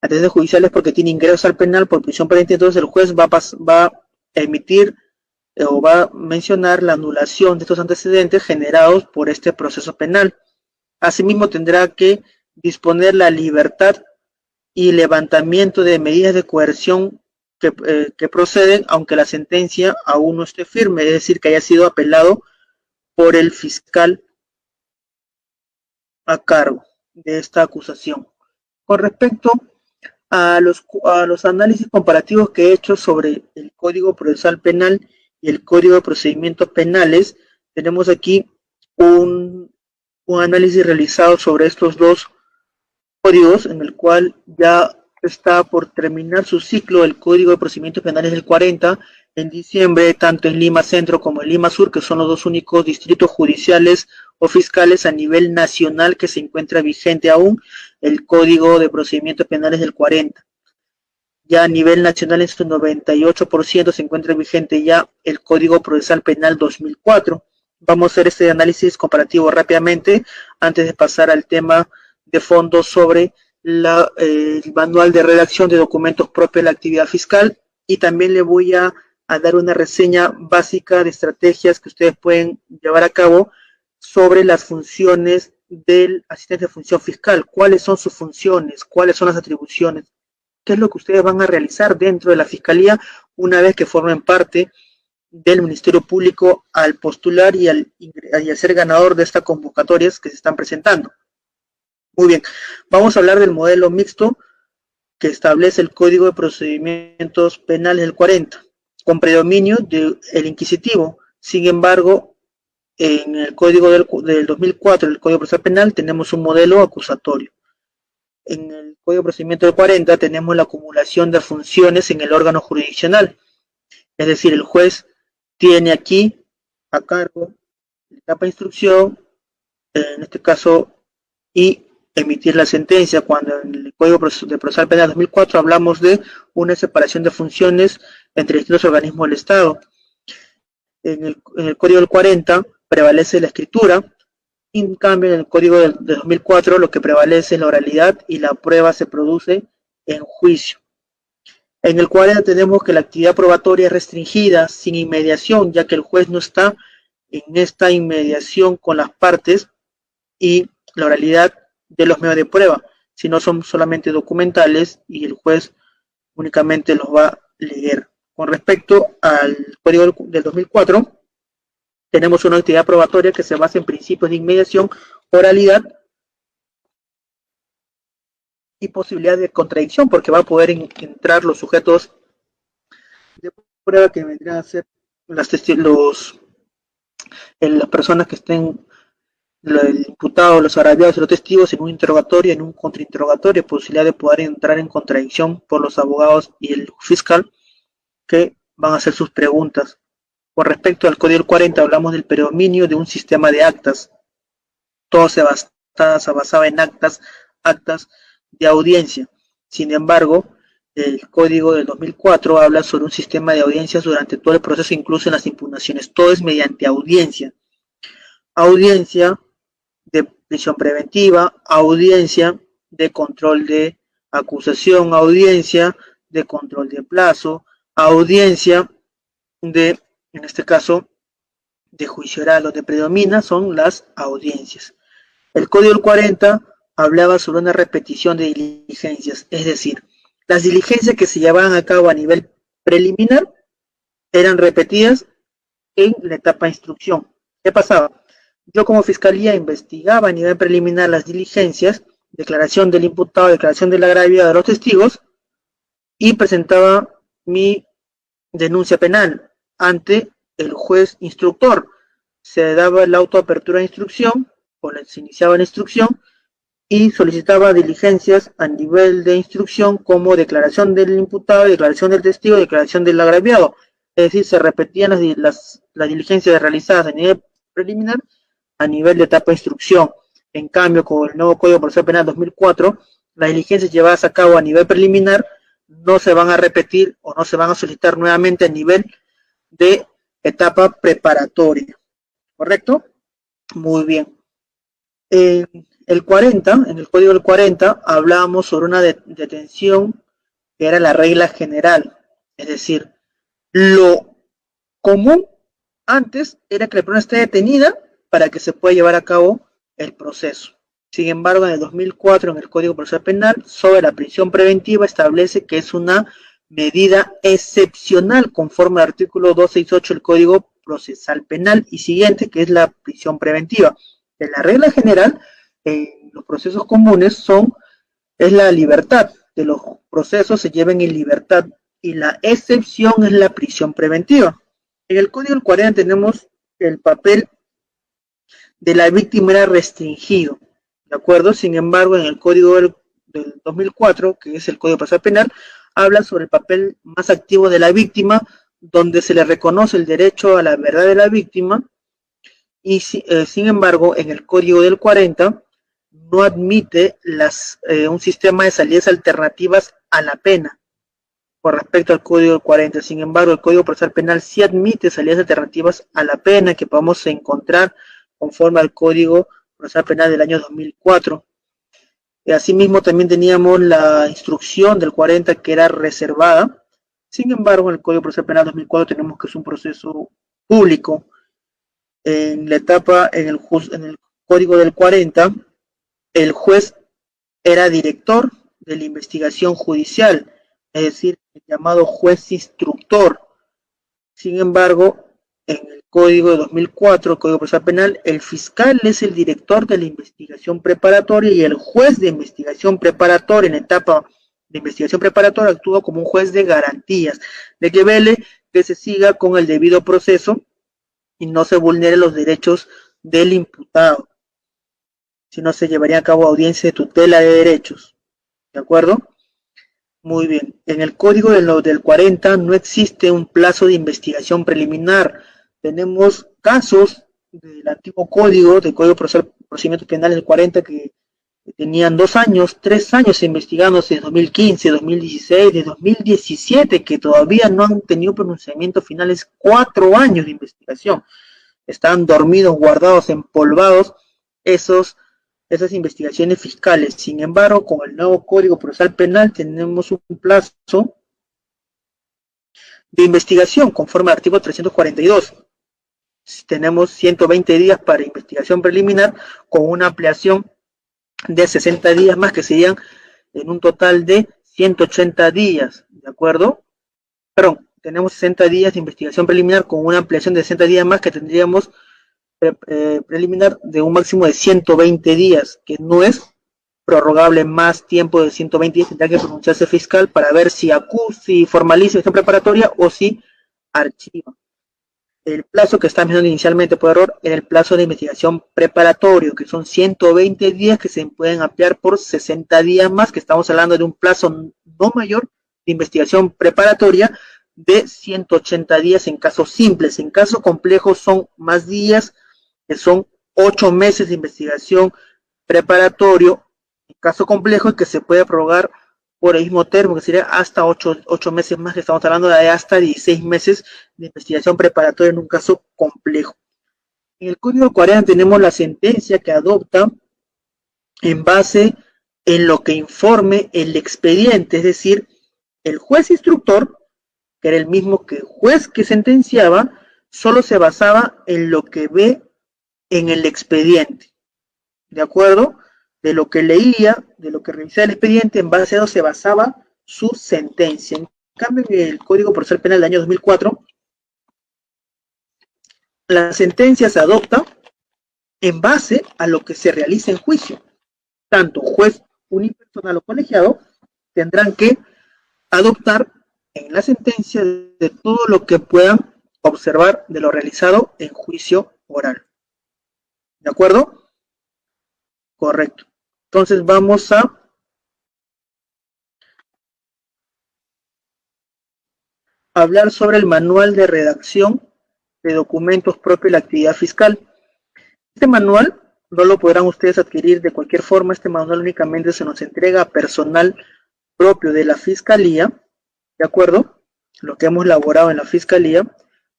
antecedentes judiciales porque tiene ingresos al penal por prisión preventiva, entonces el juez va a emitir o va a mencionar la anulación de estos antecedentes generados por este proceso penal. Asimismo, tendrá que disponer la libertad y levantamiento de medidas de coerción que proceden, aunque la sentencia aún no esté firme, es decir, que haya sido apelado por el fiscal a cargo de esta acusación. Con respecto a los análisis comparativos que he hecho sobre el Código Procesal Penal y el Código de Procedimientos Penales, tenemos aquí un análisis realizado sobre estos 2 códigos, en el cual ya está por terminar su ciclo el Código de Procedimientos Penales del 40 en diciembre, tanto en Lima Centro como en Lima Sur, que son los 2 únicos distritos judiciales o fiscales a nivel nacional que se encuentra vigente aún el Código de Procedimientos Penales del 40. Ya a nivel nacional en su 98% se encuentra vigente ya el Código Procesal Penal 2004. Vamos a hacer este análisis comparativo rápidamente antes de pasar al tema de fondo sobre el manual de redacción de documentos propios de la actividad fiscal, y también le voy a a dar una reseña básica de estrategias que ustedes pueden llevar a cabo sobre las funciones del asistente de función fiscal. ¿Cuáles son sus funciones? ¿Cuáles son las atribuciones? ¿Qué es lo que ustedes van a realizar dentro de la Fiscalía una vez que formen parte del Ministerio Público al postular y al ser ganador de estas convocatorias que se están presentando? Muy bien, vamos a hablar del modelo mixto que establece el Código de Procedimientos Penales del 40, con predominio del inquisitivo. Sin embargo, en el Código del 2004, el Código Procesal Penal, tenemos un modelo acusatorio. En el Código de Procedimiento del 40 tenemos la acumulación de funciones en el órgano jurisdiccional. Es decir, el juez tiene aquí a cargo la etapa de instrucción, en este caso, y emitir la sentencia, cuando en el Código de Procesal Penal 2004 hablamos de una separación de funciones entre distintos organismos del Estado. En el Código del 40 prevalece la escritura, y en cambio en el Código de 2004 lo que prevalece es la oralidad y la prueba se produce en juicio. En el 40 tenemos que la actividad probatoria es restringida, sin inmediación, ya que el juez no está en esta inmediación con las partes y la oralidad de los medios de prueba, sino son solamente documentales y el juez únicamente los va a leer. Con respecto al Código del 2004, tenemos una actividad probatoria que se basa en principios de inmediación, oralidad y posibilidad de contradicción, porque va a poder entrar los sujetos de prueba que vendrían a ser las personas que estén, el imputado, los agraviados y los testigos en un interrogatorio, en un contrainterrogatorio, posibilidad de poder entrar en contradicción por los abogados y el fiscal que van a hacer sus preguntas. Con respecto al Código 40 hablamos del predominio de un sistema de actas. Todo se basaba en actas de audiencia. Sin embargo, el Código del 2004 habla sobre un sistema de audiencias durante todo el proceso, incluso en las impugnaciones. Todo es mediante audiencia. Audiencia de prisión preventiva, audiencia de control de acusación, audiencia de control de plazo, audiencia de, en este caso, de juicio oral. Donde predomina son las audiencias. El Código del 40 hablaba sobre una repetición de diligencias, es decir, las diligencias que se llevaban a cabo a nivel preliminar eran repetidas en la etapa de instrucción. ¿Qué pasaba? Yo como fiscalía investigaba a nivel preliminar las diligencias, declaración del imputado, declaración del agraviado de los testigos, y presentaba mi denuncia penal ante el juez instructor. Se daba la autoapertura de instrucción, o se iniciaba la instrucción, y solicitaba diligencias a nivel de instrucción como declaración del imputado, declaración del testigo, declaración del agraviado. Es decir, se repetían las diligencias realizadas a nivel preliminar a nivel de etapa de instrucción. En cambio, con el nuevo Código Procesal Penal 2004, las diligencias llevadas a cabo a nivel preliminar no se van a repetir o no se van a solicitar nuevamente a nivel de etapa preparatoria. ¿Correcto? Muy bien. En el 40, en el Código del 40, hablábamos sobre una detención que era la regla general. Es decir, lo común antes era que la persona esté detenida para que se pueda llevar a cabo el proceso. Sin embargo, en el 2004, en el Código Procesal Penal, sobre la prisión preventiva, establece que es una medida excepcional conforme al artículo 268 del Código Procesal Penal y siguiente, que es la prisión preventiva. En la regla general, en los procesos comunes es la libertad, de los procesos se lleven en libertad, y la excepción es la prisión preventiva. En el Código del 40 tenemos el papel de la víctima era restringido, ¿de acuerdo? Sin embargo, en el Código del 2004, que es el Código Procesal Penal, habla sobre el papel más activo de la víctima, donde se le reconoce el derecho a la verdad de la víctima, y sin embargo, en el Código del 40 no admite un sistema de salidas alternativas a la pena con respecto al Código del 40. Sin embargo, el Código Procesal Penal sí admite salidas alternativas a la pena que podemos encontrar conforme al Código Procesal Penal del año 2004. Y asimismo también teníamos la instrucción del 40 que era reservada, Sin embargo, en el Código Procesal Penal 2004 tenemos que es un proceso público. En la etapa, en el Código del 40, el juez era director de la investigación judicial, es decir, el llamado juez instructor. Sin embargo, en el Código de 2004, el Código Procesal Penal, el fiscal es el director de la investigación preparatoria y el juez de investigación preparatoria en la etapa de investigación preparatoria actúa como un juez de garantías, de que vele que se siga con el debido proceso y no se vulneren los derechos del imputado, si no se llevaría a cabo audiencia de tutela de derechos. ¿De acuerdo? Muy bien. En el Código del 40 no existe un plazo de investigación preliminar. Tenemos casos del antiguo Código, del Código Procedimiento Penal del 40, que tenían 2 años, 3 años investigándose de 2015, 2016, de 2017, que todavía no han tenido pronunciamiento finales, 4 años de investigación. Están dormidos, guardados, empolvados esas investigaciones fiscales. Sin embargo, con el nuevo Código Procesal Penal tenemos un plazo de investigación conforme al artículo 342. Tenemos 120 días para investigación preliminar con una ampliación de 60 días más, que serían en un total de 180 días, ¿de acuerdo? Perdón, tenemos 60 días de investigación preliminar con una ampliación de 60 días más, que tendríamos preliminar de un máximo de 120 días, que no es prorrogable más tiempo de 120 días, tendrá que pronunciarse fiscal para ver si formaliza esta preparatoria o si archiva. El plazo que está mencionando inicialmente por error era el plazo de investigación preparatorio, que son 120 días que se pueden ampliar por 60 días más, que estamos hablando de un plazo no mayor de investigación preparatoria de 180 días en casos simples. En casos complejos son más días, que son 8 meses de investigación preparatorio, en caso complejo, y que se puede prorrogar por el mismo término, que sería hasta 8 meses más, que estamos hablando de hasta 16 meses de investigación preparatoria en un caso complejo. En el Código 40 tenemos la sentencia que adopta en base en lo que informe el expediente, es decir, el juez instructor, que era el mismo que el juez que sentenciaba, solo se basaba en lo que ve en el expediente, ¿de acuerdo? De lo que leía, de lo que revisaba el expediente, en base a eso se basaba su sentencia. En cambio, en el Código Procesal Penal del año 2004, la sentencia se adopta en base a lo que se realiza en juicio. Tanto juez unipersonal o colegiado tendrán que adoptar en la sentencia de todo lo que puedan observar de lo realizado en juicio oral. ¿De acuerdo? Correcto. Entonces vamos a hablar sobre el manual de redacción de documentos propios de la actividad fiscal. Este manual no lo podrán ustedes adquirir de cualquier forma. Este manual únicamente se nos entrega a personal propio de la Fiscalía, ¿de acuerdo? Lo que hemos elaborado en la Fiscalía,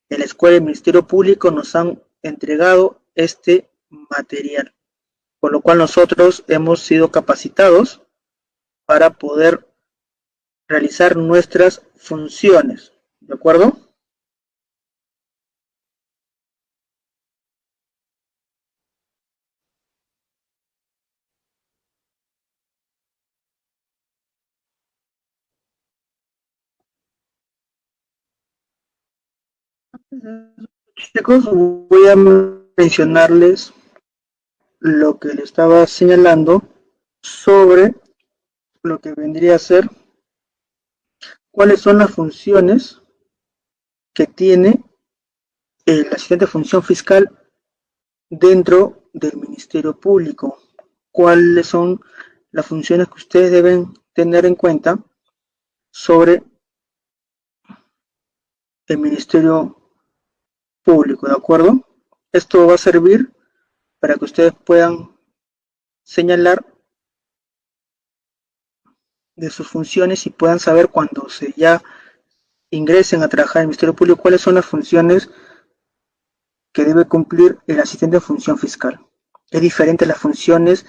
en la Escuela del Ministerio Público nos han entregado este material, por lo cual nosotros hemos sido capacitados para poder realizar nuestras funciones, ¿de acuerdo? Chicos, voy a mencionarles lo que le estaba señalando sobre lo que vendría a ser cuáles son las funciones que tiene el asistente de función fiscal dentro del Ministerio Público. Cuáles son las funciones que ustedes deben tener en cuenta sobre el Ministerio Público, ¿de acuerdo? Esto va a servir para que ustedes puedan señalar de sus funciones y puedan saber cuando se ya ingresen a trabajar en el Ministerio Público cuáles son las funciones que debe cumplir el asistente de función fiscal. Es diferente a las funciones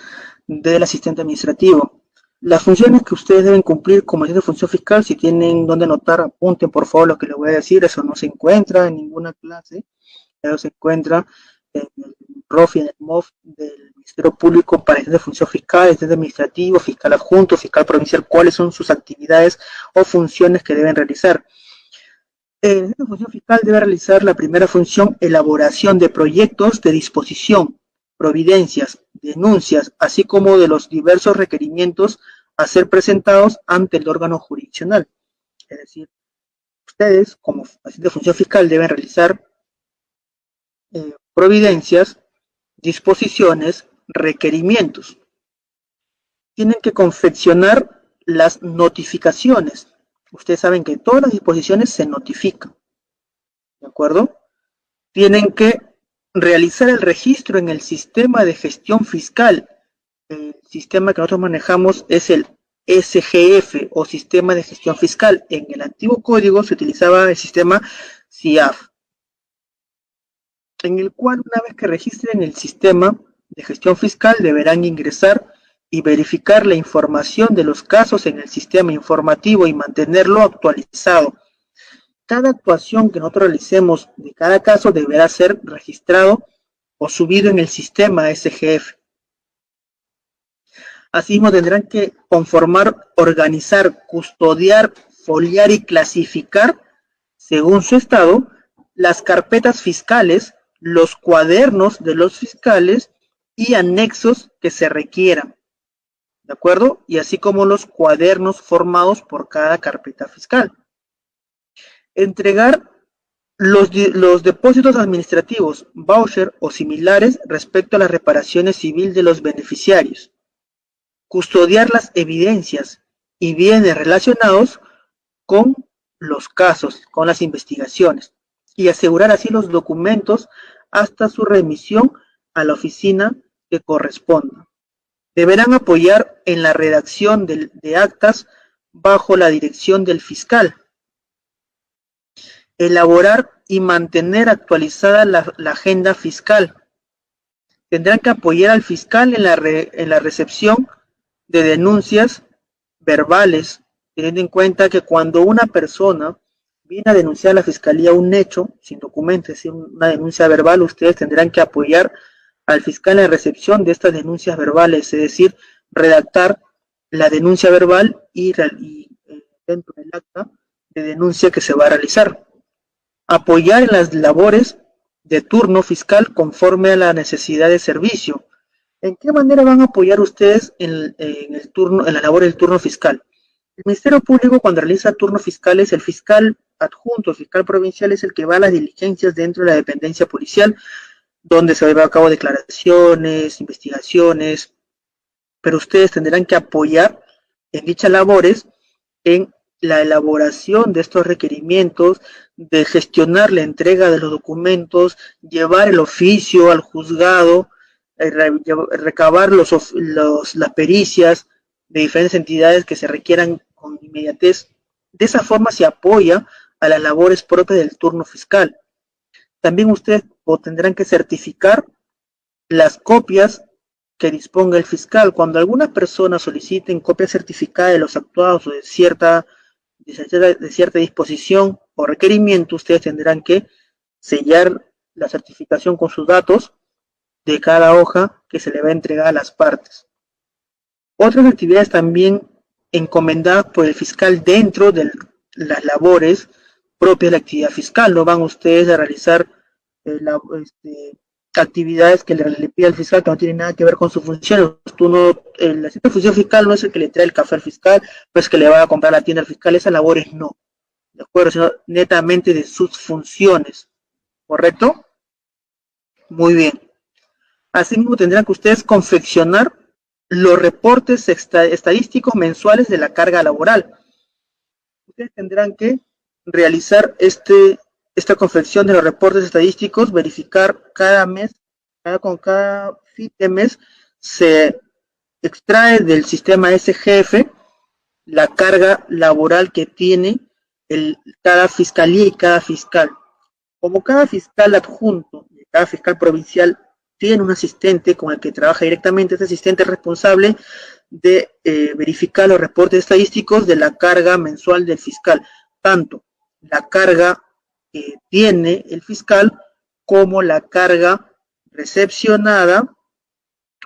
del asistente administrativo. Las funciones que ustedes deben cumplir como agente de función fiscal, si tienen donde anotar, apunten por favor lo que les voy a decir, eso no se encuentra en ninguna clase, eso se encuentra en el ROF y en el MOF del Ministerio Público para agentes de función fiscal, agente administrativo, fiscal adjunto, fiscal provincial, cuáles son sus actividades o funciones que deben realizar. El agente de función fiscal debe realizar la primera función, elaboración de proyectos de disposición, providencias, denuncias, así como de los diversos requerimientos a ser presentados ante el órgano jurisdiccional. Es decir, ustedes, como agente de función fiscal, deben realizar providencias, disposiciones, requerimientos. Tienen que confeccionar las notificaciones. Ustedes saben que todas las disposiciones se notifican, ¿de acuerdo? Tienen que realizar el registro en el sistema de gestión fiscal. El sistema que nosotros manejamos es el SGF o sistema de gestión fiscal. En el antiguo código se utilizaba el sistema CIAF, en el cual una vez que registren el sistema de gestión fiscal deberán ingresar y verificar la información de los casos en el sistema informativo y mantenerlo actualizado. Cada actuación que nosotros realicemos de cada caso deberá ser registrado o subido en el sistema SGF. Asimismo, tendrán que conformar, organizar, custodiar, foliar y clasificar, según su estado, las carpetas fiscales, los cuadernos de los fiscales y anexos que se requieran, ¿de acuerdo? Y así como los cuadernos formados por cada carpeta fiscal. Entregar los depósitos administrativos, voucher o similares respecto a las reparaciones civiles de los beneficiarios. Custodiar las evidencias y bienes relacionados con los casos, con las investigaciones, y asegurar así los documentos hasta su remisión a la oficina que corresponda. Deberán apoyar en la redacción de actas bajo la dirección del fiscal. Elaborar y mantener actualizada la agenda fiscal. Tendrán que apoyar al fiscal en la recepción de denuncias verbales, teniendo en cuenta que cuando una persona viene a denunciar a la fiscalía un hecho sin documento, es decir, una denuncia verbal, ustedes tendrán que apoyar al fiscal en la recepción de estas denuncias verbales, es decir, redactar la denuncia verbal y dentro del acta de denuncia que se va a realizar. Apoyar en las labores de turno fiscal conforme a la necesidad de servicio. ¿En qué manera van a apoyar ustedes en la labor del turno fiscal? El Ministerio Público, cuando realiza turnos fiscales, el fiscal adjunto, el fiscal provincial, es el que va a las diligencias dentro de la dependencia policial, donde se llevan a cabo declaraciones, investigaciones, pero ustedes tendrán que apoyar en dichas labores en la elaboración de estos requerimientos, de gestionar la entrega de los documentos, llevar el oficio al juzgado, recabar las pericias de diferentes entidades que se requieran con inmediatez. De esa forma se apoya a las labores propias del turno fiscal. También ustedes tendrán que certificar las copias que disponga el fiscal. Cuando alguna persona soliciten copia certificada de los actuados o de cierta disposición o requerimiento, ustedes tendrán que sellar la certificación con sus datos de cada hoja que se le va a entregar a las partes. Otras actividades también encomendadas por el fiscal dentro de las labores propias de la actividad fiscal. No van ustedes a realizar actividades que le pide al fiscal que no tienen nada que ver con su función. El asistente de función fiscal no es el que le trae el café al fiscal, no es que le va a comprar la tienda al fiscal, esas labores no, ¿de acuerdo? Sino netamente de sus funciones, ¿correcto? Muy bien. Asimismo tendrán que ustedes confeccionar los reportes estadísticos mensuales de la carga laboral. Ustedes tendrán que realizar esta confección de los reportes estadísticos, verificar cada mes, con cada fin de mes, se extrae del sistema SGF la carga laboral que tiene cada fiscalía y cada fiscal. Como cada fiscal adjunto y cada fiscal provincial tiene un asistente con el que trabaja directamente, este asistente es responsable de verificar los reportes estadísticos de la carga mensual del fiscal, tanto la carga que tiene el fiscal como la carga recepcionada,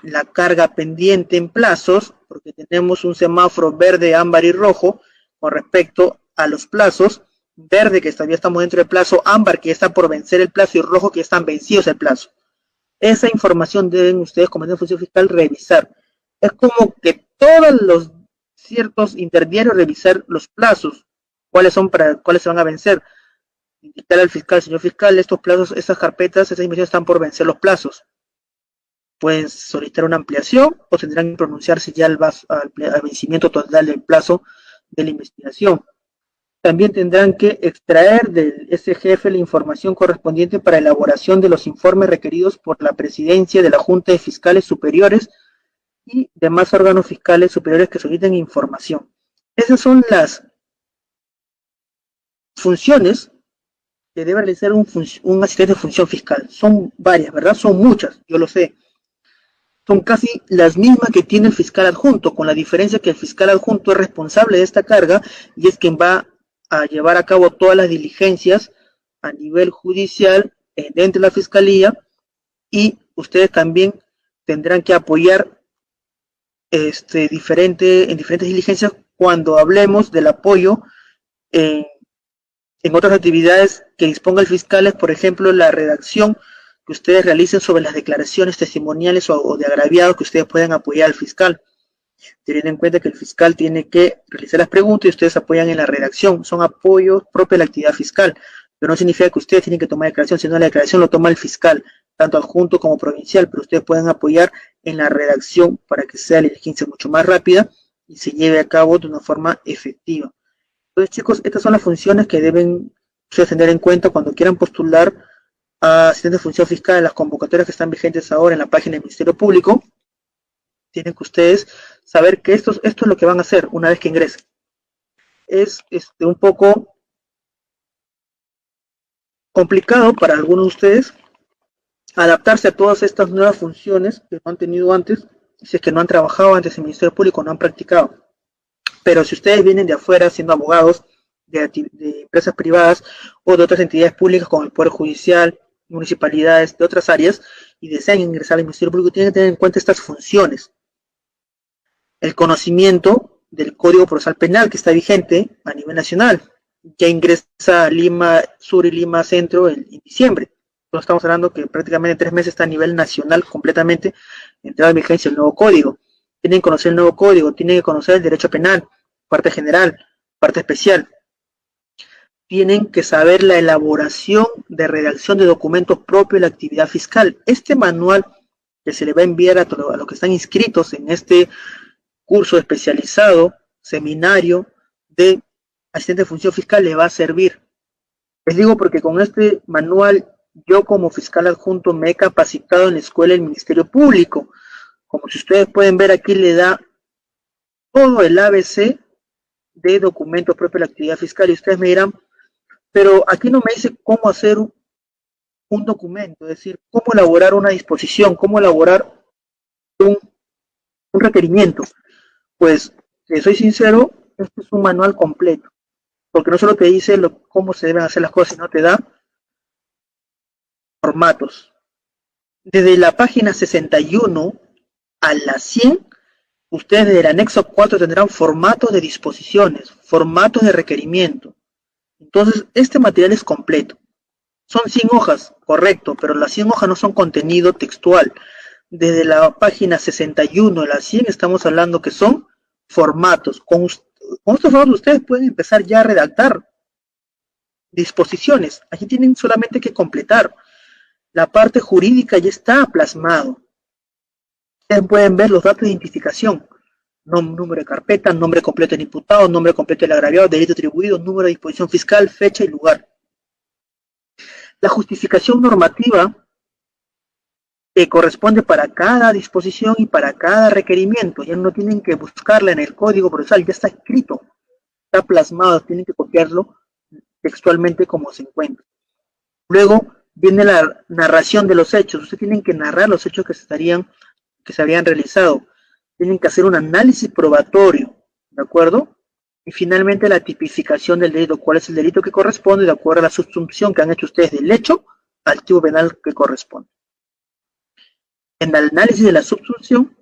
la carga pendiente en plazos, porque tenemos un semáforo verde, ámbar y rojo con respecto a los plazos, verde que todavía estamos dentro del plazo, ámbar que ya está por vencer el plazo y rojo que ya están vencidos el plazo. Esa información deben ustedes, como de función fiscal, revisar. Es como que todos los ciertos interdiarios revisar los plazos, cuáles se van a vencer. Indicar al fiscal, señor fiscal, estos plazos, estas carpetas, estas investigaciones están por vencer los plazos. Pueden solicitar una ampliación o tendrán que pronunciarse ya al vencimiento total del plazo de la investigación. También tendrán que extraer del SGF la información correspondiente para elaboración de los informes requeridos por la presidencia de la Junta de Fiscales Superiores y demás órganos fiscales superiores que soliciten información. Esas son las funciones que debe realizar un asistente de función fiscal. Son varias, ¿verdad? Son muchas, yo lo sé. Son casi las mismas que tiene el fiscal adjunto, con la diferencia que el fiscal adjunto es responsable de esta carga y es quien va a llevar a cabo todas las diligencias a nivel judicial dentro de la fiscalía, y ustedes también tendrán que apoyar en diferentes diligencias cuando hablemos del apoyo en otras actividades que disponga el fiscal, es por ejemplo la redacción que ustedes realicen sobre las declaraciones testimoniales o de agraviados que ustedes puedan apoyar al fiscal. Teniendo en cuenta que el fiscal tiene que realizar las preguntas y ustedes apoyan en la redacción. Son apoyos propios de la actividad fiscal, pero no significa que ustedes tienen que tomar declaración, sino la declaración lo toma el fiscal, tanto adjunto como provincial, pero ustedes pueden apoyar en la redacción para que sea la diligencia mucho más rápida y se lleve a cabo de una forma efectiva. Entonces, chicos, estas son las funciones que deben ustedes tener en cuenta cuando quieran postular a asistente de función fiscal en las convocatorias que están vigentes ahora en la página del Ministerio Público. Tienen que ustedes saber que esto es lo que van a hacer una vez que ingresen. Es un poco complicado para algunos de ustedes adaptarse a todas estas nuevas funciones que no han tenido antes, si es que no han trabajado antes en el Ministerio Público, no han practicado. Pero si ustedes vienen de afuera siendo abogados de empresas privadas o de otras entidades públicas como el Poder Judicial, municipalidades, de otras áreas, y desean ingresar al Ministerio Público, tienen que tener en cuenta estas funciones. El conocimiento del Código Procesal Penal que está vigente a nivel nacional. Ya ingresa a Lima Sur y Lima Centro en diciembre. Entonces estamos hablando que prácticamente en 3 meses está a nivel nacional completamente entrada en vigencia el nuevo código. Tienen que conocer el nuevo código, tienen que conocer el derecho penal, parte general, parte especial. Tienen que saber la elaboración de redacción de documentos propios de la actividad fiscal. Este manual que se le va a enviar a los que están inscritos en este curso especializado, seminario de asistente de función fiscal, le va a servir. Les digo porque con este manual yo como fiscal adjunto me he capacitado en la escuela del Ministerio Público. Como si ustedes pueden ver aquí, le da todo el ABC de documentos propios de la actividad fiscal, y ustedes me dirán, pero aquí no me dice cómo hacer un documento, es decir, cómo elaborar una disposición, cómo elaborar un requerimiento. Pues, si soy sincero, este es un manual completo, porque no solo te dice cómo se deben hacer las cosas, sino te da formatos. Desde la página 61 a la 100, ustedes desde el anexo 4 tendrán formatos de disposiciones, formatos de requerimiento. Entonces, este material es completo. Son 100 hojas, correcto, pero las 100 hojas no son contenido textual. Desde la página 61 a la 100 estamos hablando que son formatos. Con estos formatos ustedes pueden empezar ya a redactar disposiciones. Aquí tienen solamente que completar. La parte jurídica ya está plasmado. Ustedes pueden ver los datos de identificación. Número de carpeta, nombre completo del imputado, nombre completo del agraviado, delito atribuido, número de disposición fiscal, fecha y lugar. La justificación normativa que corresponde para cada disposición y para cada requerimiento. Ya no tienen que buscarla en el Código Procesal, ya está escrito, está plasmado, tienen que copiarlo textualmente como se encuentra. Luego viene la narración de los hechos. Ustedes tienen que narrar los hechos que se habían realizado. tienen que hacer un análisis probatorio, ¿de acuerdo? Y finalmente la tipificación del delito, cuál es el delito que corresponde de acuerdo a la subsunción que han hecho ustedes del hecho al tipo penal que corresponde. En el análisis de la subsunción,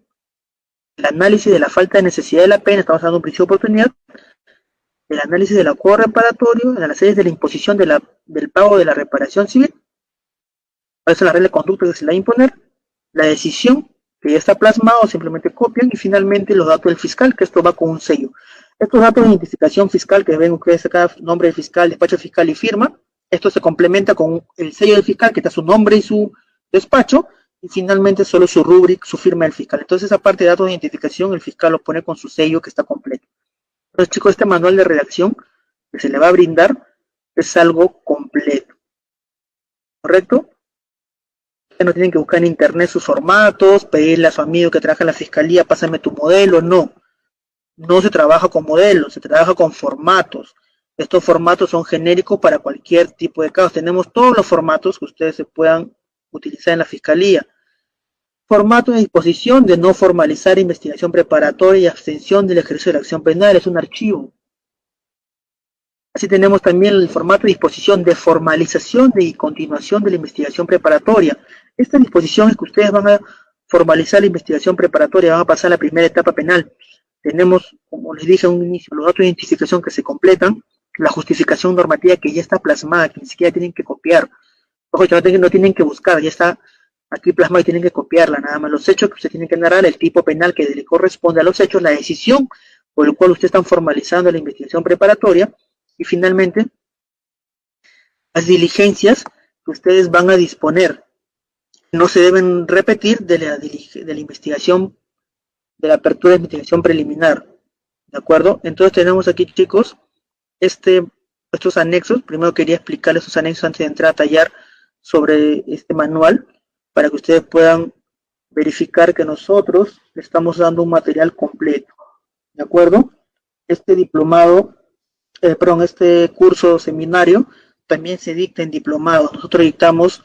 el análisis de la falta de necesidad de la pena, estamos hablando de un principio de oportunidad, el análisis del acuerdo reparatorio, el análisis de la imposición del pago de la reparación civil, cuáles son las reglas de conducta que se le va a imponer, la decisión que ya está plasmado, simplemente copian, y finalmente los datos del fiscal, que esto va con un sello. Estos datos de identificación fiscal que ven ustedes acá, nombre del fiscal, despacho fiscal y firma, esto se complementa con el sello del fiscal, que está su nombre y su despacho, y finalmente solo su rubric, su firma del fiscal. Entonces esa parte de datos de identificación, el fiscal lo pone con su sello que está completo. Entonces, chicos, este manual de redacción que se le va a brindar es algo completo, ¿correcto? No tienen que buscar en internet sus formatos, pedirle a su amigo que trabaja en la fiscalía, pásame tu modelo, no. No se trabaja con modelos, se trabaja con formatos. Estos formatos son genéricos para cualquier tipo de casos. Tenemos todos los formatos que ustedes se puedan utilizar en la fiscalía. Formato de disposición de no formalizar investigación preparatoria y abstención del ejercicio de la acción penal, es un archivo. Así tenemos también el formato de disposición de formalización y continuación de la investigación preparatoria. Esta disposición es que ustedes van a formalizar la investigación preparatoria, van a pasar a la primera etapa penal. Tenemos, como les dije a un inicio, los datos de identificación que se completan, la justificación normativa que ya está plasmada, que ni siquiera tienen que copiar. Ojo, no tienen que buscar, ya está aquí plasmada y tienen que copiarla, nada más. Los hechos que usted tiene que narrar, el tipo penal que le corresponde a los hechos, la decisión por la cual ustedes están formalizando la investigación preparatoria, y finalmente las diligencias que ustedes van a disponer. No se deben repetir de la investigación, de la apertura de investigación preliminar, ¿de acuerdo? Entonces tenemos aquí, chicos, estos anexos. Primero quería explicarles estos anexos antes de entrar a tallar sobre este manual, para que ustedes puedan verificar que nosotros estamos dando un material completo, ¿de acuerdo? Este diplomado, este curso seminario también se dicta en diplomado. Nosotros dictamos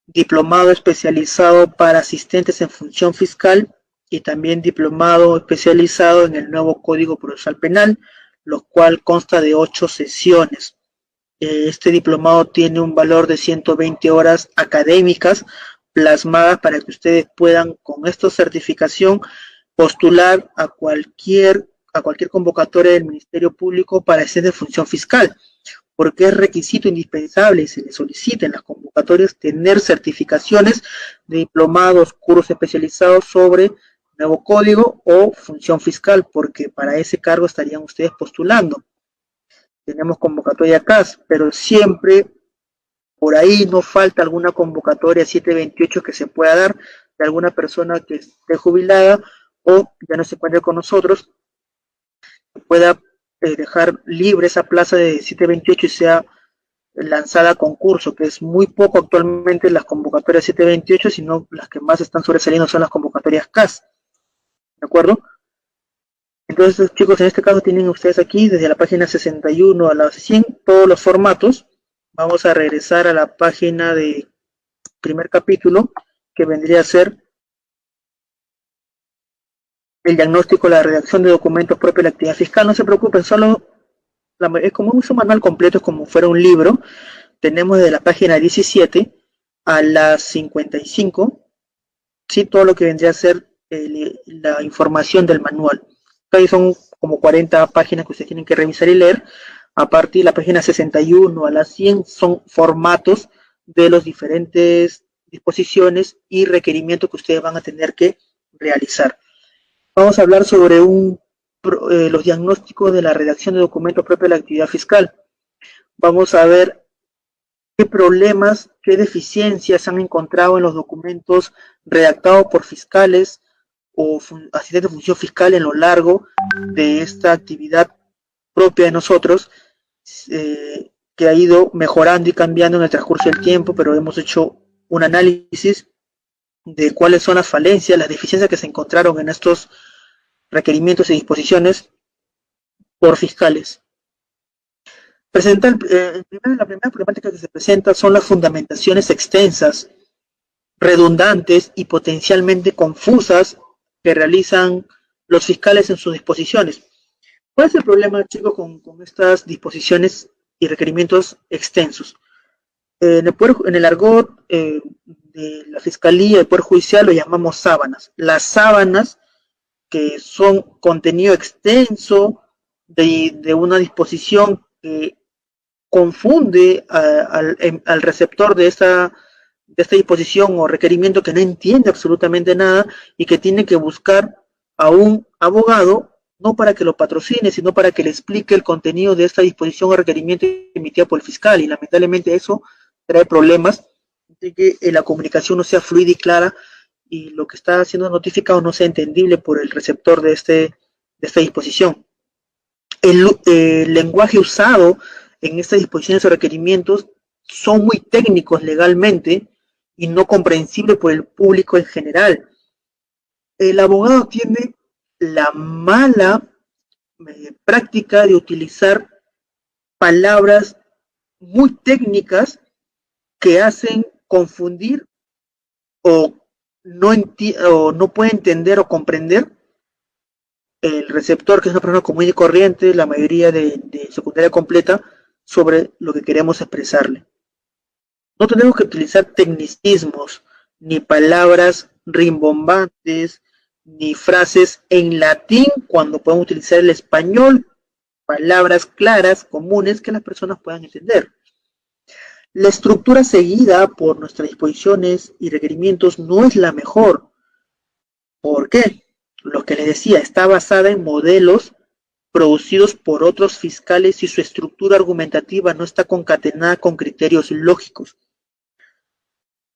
diplomado especializado para asistentes en función fiscal y también diplomado especializado en el nuevo Código Procesal Penal, lo cual consta de 8 sesiones. Este diplomado tiene un valor de 120 horas académicas plasmadas para que ustedes puedan, con esta certificación, postular a cualquier convocatoria del Ministerio Público para ser de función fiscal, porque es requisito indispensable y se le solicita en las convocatorias tener certificaciones de diplomados, cursos especializados sobre nuevo código o función fiscal, porque para ese cargo estarían ustedes postulando. Tenemos convocatoria CAS, pero siempre por ahí no falta alguna convocatoria 728 que se pueda dar de alguna persona que esté jubilada o ya no se encuentre con nosotros, pueda dejar libre esa plaza de 728 y sea lanzada a concurso, que es muy poco actualmente las convocatorias 728, sino las que más están sobresaliendo son las convocatorias CAS, ¿de acuerdo? Entonces, chicos, en este caso tienen ustedes aquí, desde la página 61 a la 100, todos los formatos. Vamos a regresar a la página de primer capítulo, que vendría a ser el diagnóstico, la redacción de documentos propios de la actividad fiscal. No se preocupen, es como un manual completo, es como fuera un libro. Tenemos desde la página 17 a la 55, ¿sí? Todo lo que vendría a ser la información del manual. Ahí son como 40 páginas que ustedes tienen que revisar y leer. A partir de la página 61 a la 100 son formatos de las diferentes disposiciones y requerimientos que ustedes van a tener que realizar. Vamos a hablar sobre los diagnósticos de la redacción de documentos propios de la actividad fiscal. Vamos a ver qué problemas, qué deficiencias han encontrado en los documentos redactados por fiscales o asistentes de función fiscal en lo largo de esta actividad propia de nosotros, que ha ido mejorando y cambiando en el transcurso del tiempo, pero hemos hecho un análisis de cuáles son las falencias, las deficiencias que se encontraron en estos requerimientos y disposiciones por fiscales. La primera problemática que se presenta son las fundamentaciones extensas, redundantes y potencialmente confusas que realizan los fiscales en sus disposiciones. ¿Cuál es el problema, chicos, con estas disposiciones y requerimientos extensos? En el argot de la Fiscalía y el Poder Judicial lo llamamos sábanas. Las sábanas, que son contenido extenso de una disposición que confunde al receptor de esta disposición o requerimiento, que no entiende absolutamente nada y que tiene que buscar a un abogado, no para que lo patrocine, sino para que le explique el contenido de esta disposición o requerimiento emitida por el fiscal. Y lamentablemente eso trae problemas de que la comunicación no sea fluida y clara, y lo que está siendo notificado no sea entendible por el receptor de esta disposición. El lenguaje usado en estas disposiciones o requerimientos son muy técnicos legalmente y no comprensibles por el público en general. El abogado tiene la mala práctica de utilizar palabras muy técnicas que hacen confundir o no puede entender o comprender el receptor, que es una persona común y corriente, la mayoría de secundaria completa, sobre lo que queremos expresarle. No tenemos que utilizar tecnicismos, ni palabras rimbombantes, ni frases en latín, cuando podemos utilizar el español, palabras claras, comunes, que las personas puedan entender. La estructura seguida por nuestras disposiciones y requerimientos no es la mejor. ¿Por qué? Lo que les decía, está basada en modelos producidos por otros fiscales y su estructura argumentativa no está concatenada con criterios lógicos.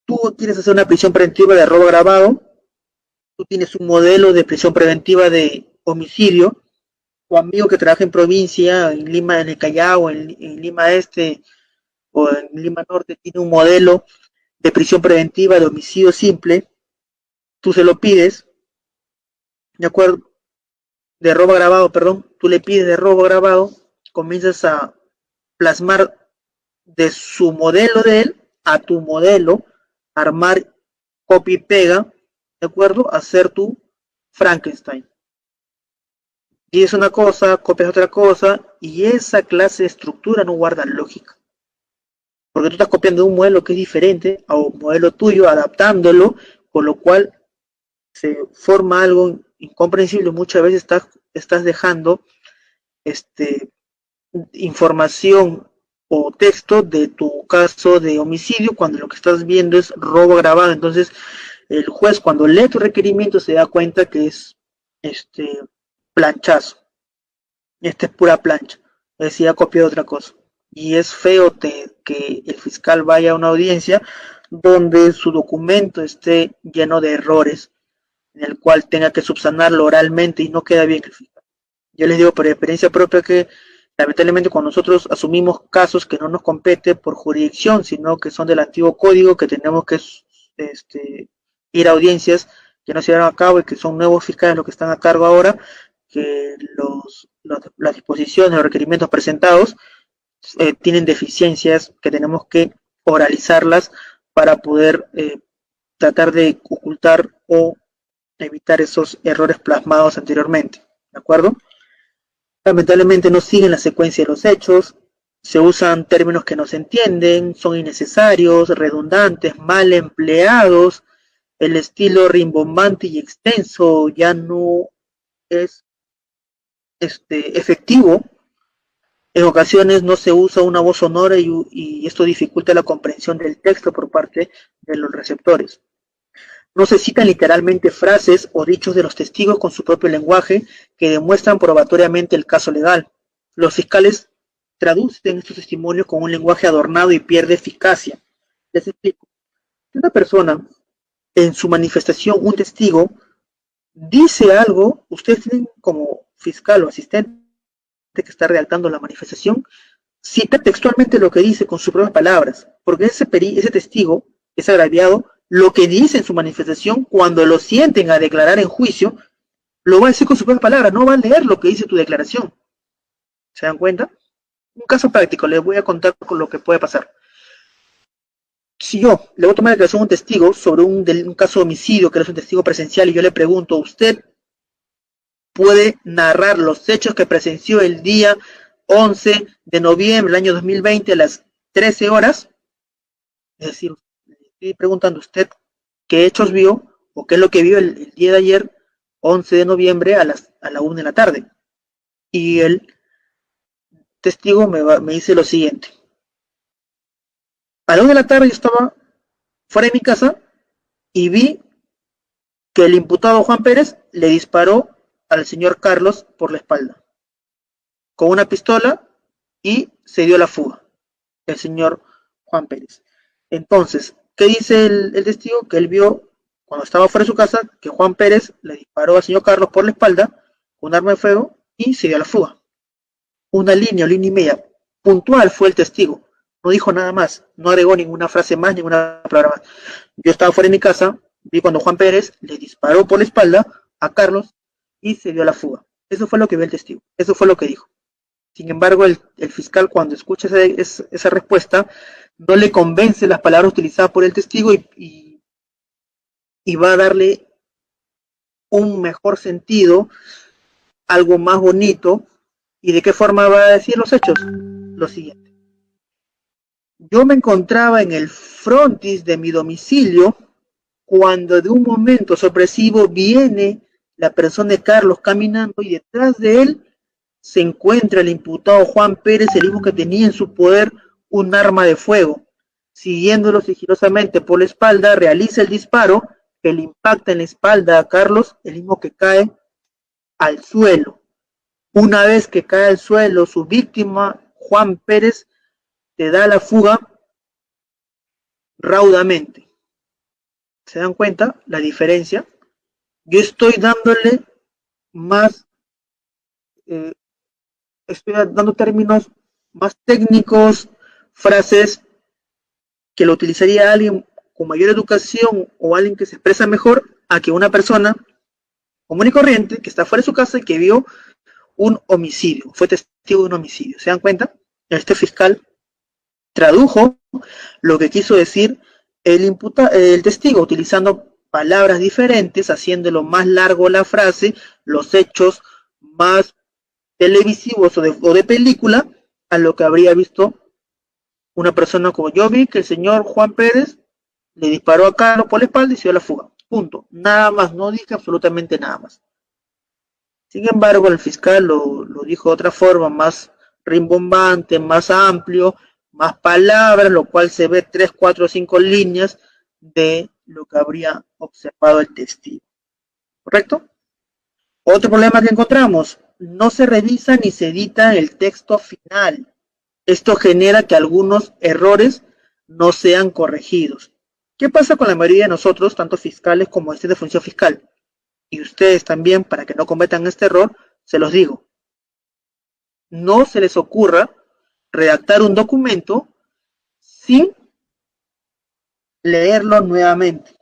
Tú quieres hacer una prisión preventiva de robo agravado, tú tienes un modelo de prisión preventiva de homicidio, tu amigo que trabaja en provincia, en Lima, en el Callao, en Lima Este o en Lima Norte, tiene un modelo de prisión preventiva de homicidio simple, tú se lo pides, ¿de acuerdo? De robo agravado, perdón, tú le pides de robo agravado, comienzas a plasmar de su modelo de él a tu modelo, armar copia y pega, ¿de acuerdo? Hacer tu Frankenstein. Y es una cosa, copias otra cosa, y esa clase de estructura no guarda lógica. Porque tú estás copiando un modelo que es diferente a un modelo tuyo, adaptándolo, con lo cual se forma algo incomprensible. Muchas veces estás dejando información o texto de tu caso de homicidio cuando lo que estás viendo es robo agravado. Entonces el juez, cuando lee tu requerimiento, se da cuenta que es planchazo, es pura plancha, decía copiado otra cosa. Y es feo que el fiscal vaya a una audiencia donde su documento esté lleno de errores, en el cual tenga que subsanarlo oralmente y no queda bien el fiscal. Yo les digo por experiencia propia que lamentablemente cuando nosotros asumimos casos que no nos compete por jurisdicción, sino que son del antiguo código, que tenemos que ir a audiencias que no se llevaron a cabo y que son nuevos fiscales los que están a cargo ahora, que las disposiciones, los requerimientos presentados tienen deficiencias que tenemos que oralizarlas para poder tratar de ocultar o evitar esos errores plasmados anteriormente, ¿de acuerdo? Lamentablemente no siguen la secuencia de los hechos, se usan términos que no se entienden, son innecesarios, redundantes, mal empleados, el estilo rimbombante y extenso ya no es efectivo. En ocasiones no se usa una voz sonora y esto dificulta la comprensión del texto por parte de los receptores. No se citan literalmente frases o dichos de los testigos con su propio lenguaje que demuestran probatoriamente el caso legal. Los fiscales traducen estos testimonios con un lenguaje adornado y pierde eficacia. Les explico. Si una persona en su manifestación, un testigo, dice algo, ustedes tienen como fiscal o asistente que está redactando la manifestación, cita textualmente lo que dice con sus propias palabras, porque ese testigo es agraviado, lo que dice en su manifestación, cuando lo sienten a declarar en juicio, lo va a decir con sus propias palabras, no va a leer lo que dice tu declaración. ¿Se dan cuenta? Un caso práctico, les voy a contar con lo que puede pasar. Si yo le voy a tomar declaración a un testigo sobre un caso de homicidio, que es un testigo presencial, y yo le pregunto, ¿usted puede narrar los hechos que presenció el día 11 de noviembre del año 2020 a las 13 horas? Es decir, le estoy preguntando a usted qué hechos vio o qué es lo que vio el día de ayer, 11 de noviembre a la 1 de la tarde. Y el testigo me dice lo siguiente. A la 1 de la tarde yo estaba fuera de mi casa y vi que el imputado Juan Pérez le disparó al señor Carlos por la espalda con una pistola y se dio la fuga el señor Juan Pérez. Entonces, ¿qué dice el testigo? Que él vio cuando estaba fuera de su casa que Juan Pérez le disparó al señor Carlos por la espalda con un arma de fuego y se dio la fuga. Una línea o línea y media puntual fue el testigo. No dijo nada más, no agregó ninguna frase más, ninguna palabra más. Yo estaba fuera de mi casa, vi cuando Juan Pérez le disparó por la espalda a Carlos y se dio la fuga. Eso fue lo que vio el testigo, eso fue lo que dijo. Sin embargo, el fiscal cuando escucha esa respuesta, no le convence las palabras utilizadas por el testigo y va a darle un mejor sentido, algo más bonito. ¿Y de qué forma va a decir los hechos? Lo siguiente. Yo me encontraba en el frontis de mi domicilio cuando de un momento sorpresivo viene la persona de Carlos caminando y detrás de él se encuentra el imputado Juan Pérez, el mismo que tenía en su poder un arma de fuego. Siguiéndolo sigilosamente por la espalda, realiza el disparo que le impacta en la espalda a Carlos, el mismo que cae al suelo. Una vez que cae al suelo, su víctima, Juan Pérez, te da la fuga raudamente. ¿Se dan cuenta la diferencia? Yo estoy dándole más, eh, estoy dando términos más técnicos, frases que lo utilizaría alguien con mayor educación o alguien que se expresa mejor a que una persona común y corriente que está fuera de su casa y que vio un homicidio, fue testigo de un homicidio. ¿Se dan cuenta? Este fiscal tradujo lo que quiso decir el testigo, utilizando palabras diferentes, haciéndolo más largo la frase, los hechos más televisivos o de película, a lo que habría visto una persona como yo vi, que el señor Juan Pérez le disparó a Carlos por la espalda y se dio la fuga. Punto. Nada más, no dije absolutamente nada más. Sin embargo, el fiscal lo dijo de otra forma, más rimbombante, más amplio, más palabras, lo cual se ve 3, 4, 5 líneas de lo que habría observado el testigo. ¿Correcto? Otro problema que encontramos, no se revisa ni se edita el texto final. Esto genera que algunos errores no sean corregidos. ¿Qué pasa con la mayoría de nosotros, tanto fiscales como de función fiscal? Y ustedes también, para que no cometan este error, se los digo. No se les ocurra redactar un documento sin leerlo nuevamente.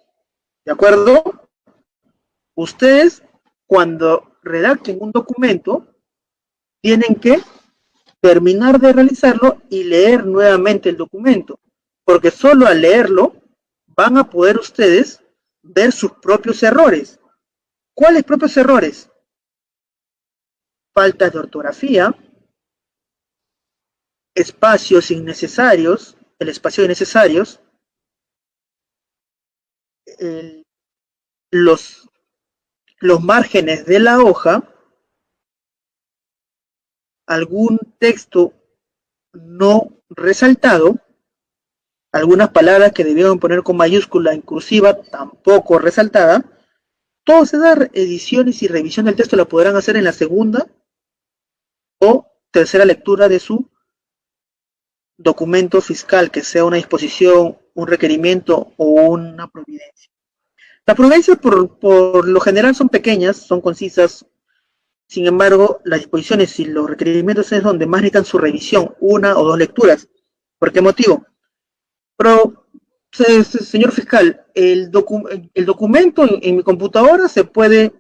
¿De acuerdo? Ustedes, cuando redacten un documento, tienen que terminar de realizarlo y leer nuevamente el documento, porque solo al leerlo van a poder ustedes ver sus propios errores. ¿Cuáles propios errores? Faltas de ortografía, espacios innecesarios, el espacio innecesarios, los márgenes de la hoja, algún texto no resaltado, algunas palabras que debieron poner con mayúscula en cursiva tampoco resaltada. Todas esas ediciones y revisión del texto la podrán hacer en la segunda o tercera lectura de su documento fiscal, que sea una disposición, un requerimiento o una providencia. Las providencias por lo general son pequeñas, son concisas. Sin embargo, las disposiciones y los requerimientos es donde más necesitan su revisión, una o dos lecturas. ¿Por qué motivo? Pero, señor fiscal, el documento en mi computadora se puede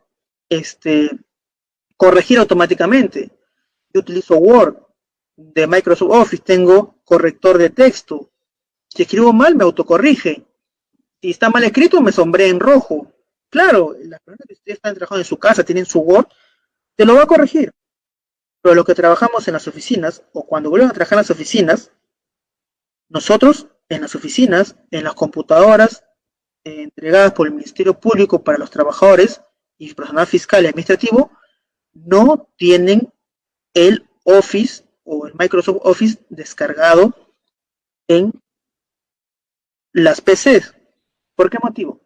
corregir automáticamente. Yo utilizo Word de Microsoft Office, tengo corrector de texto, Si escribo mal, me autocorrige. Si está mal escrito, me sombrea en rojo. Claro, las personas que ustedes están trabajando en su casa, tienen su Word, te lo va a corregir. Pero los que trabajamos en las oficinas, o cuando vuelven a trabajar en las oficinas, nosotros en las oficinas, en las computadoras entregadas por el Ministerio Público para los trabajadores y personal fiscal y administrativo, no tienen el Office o el Microsoft Office descargado en las PCs. ¿Por qué motivo?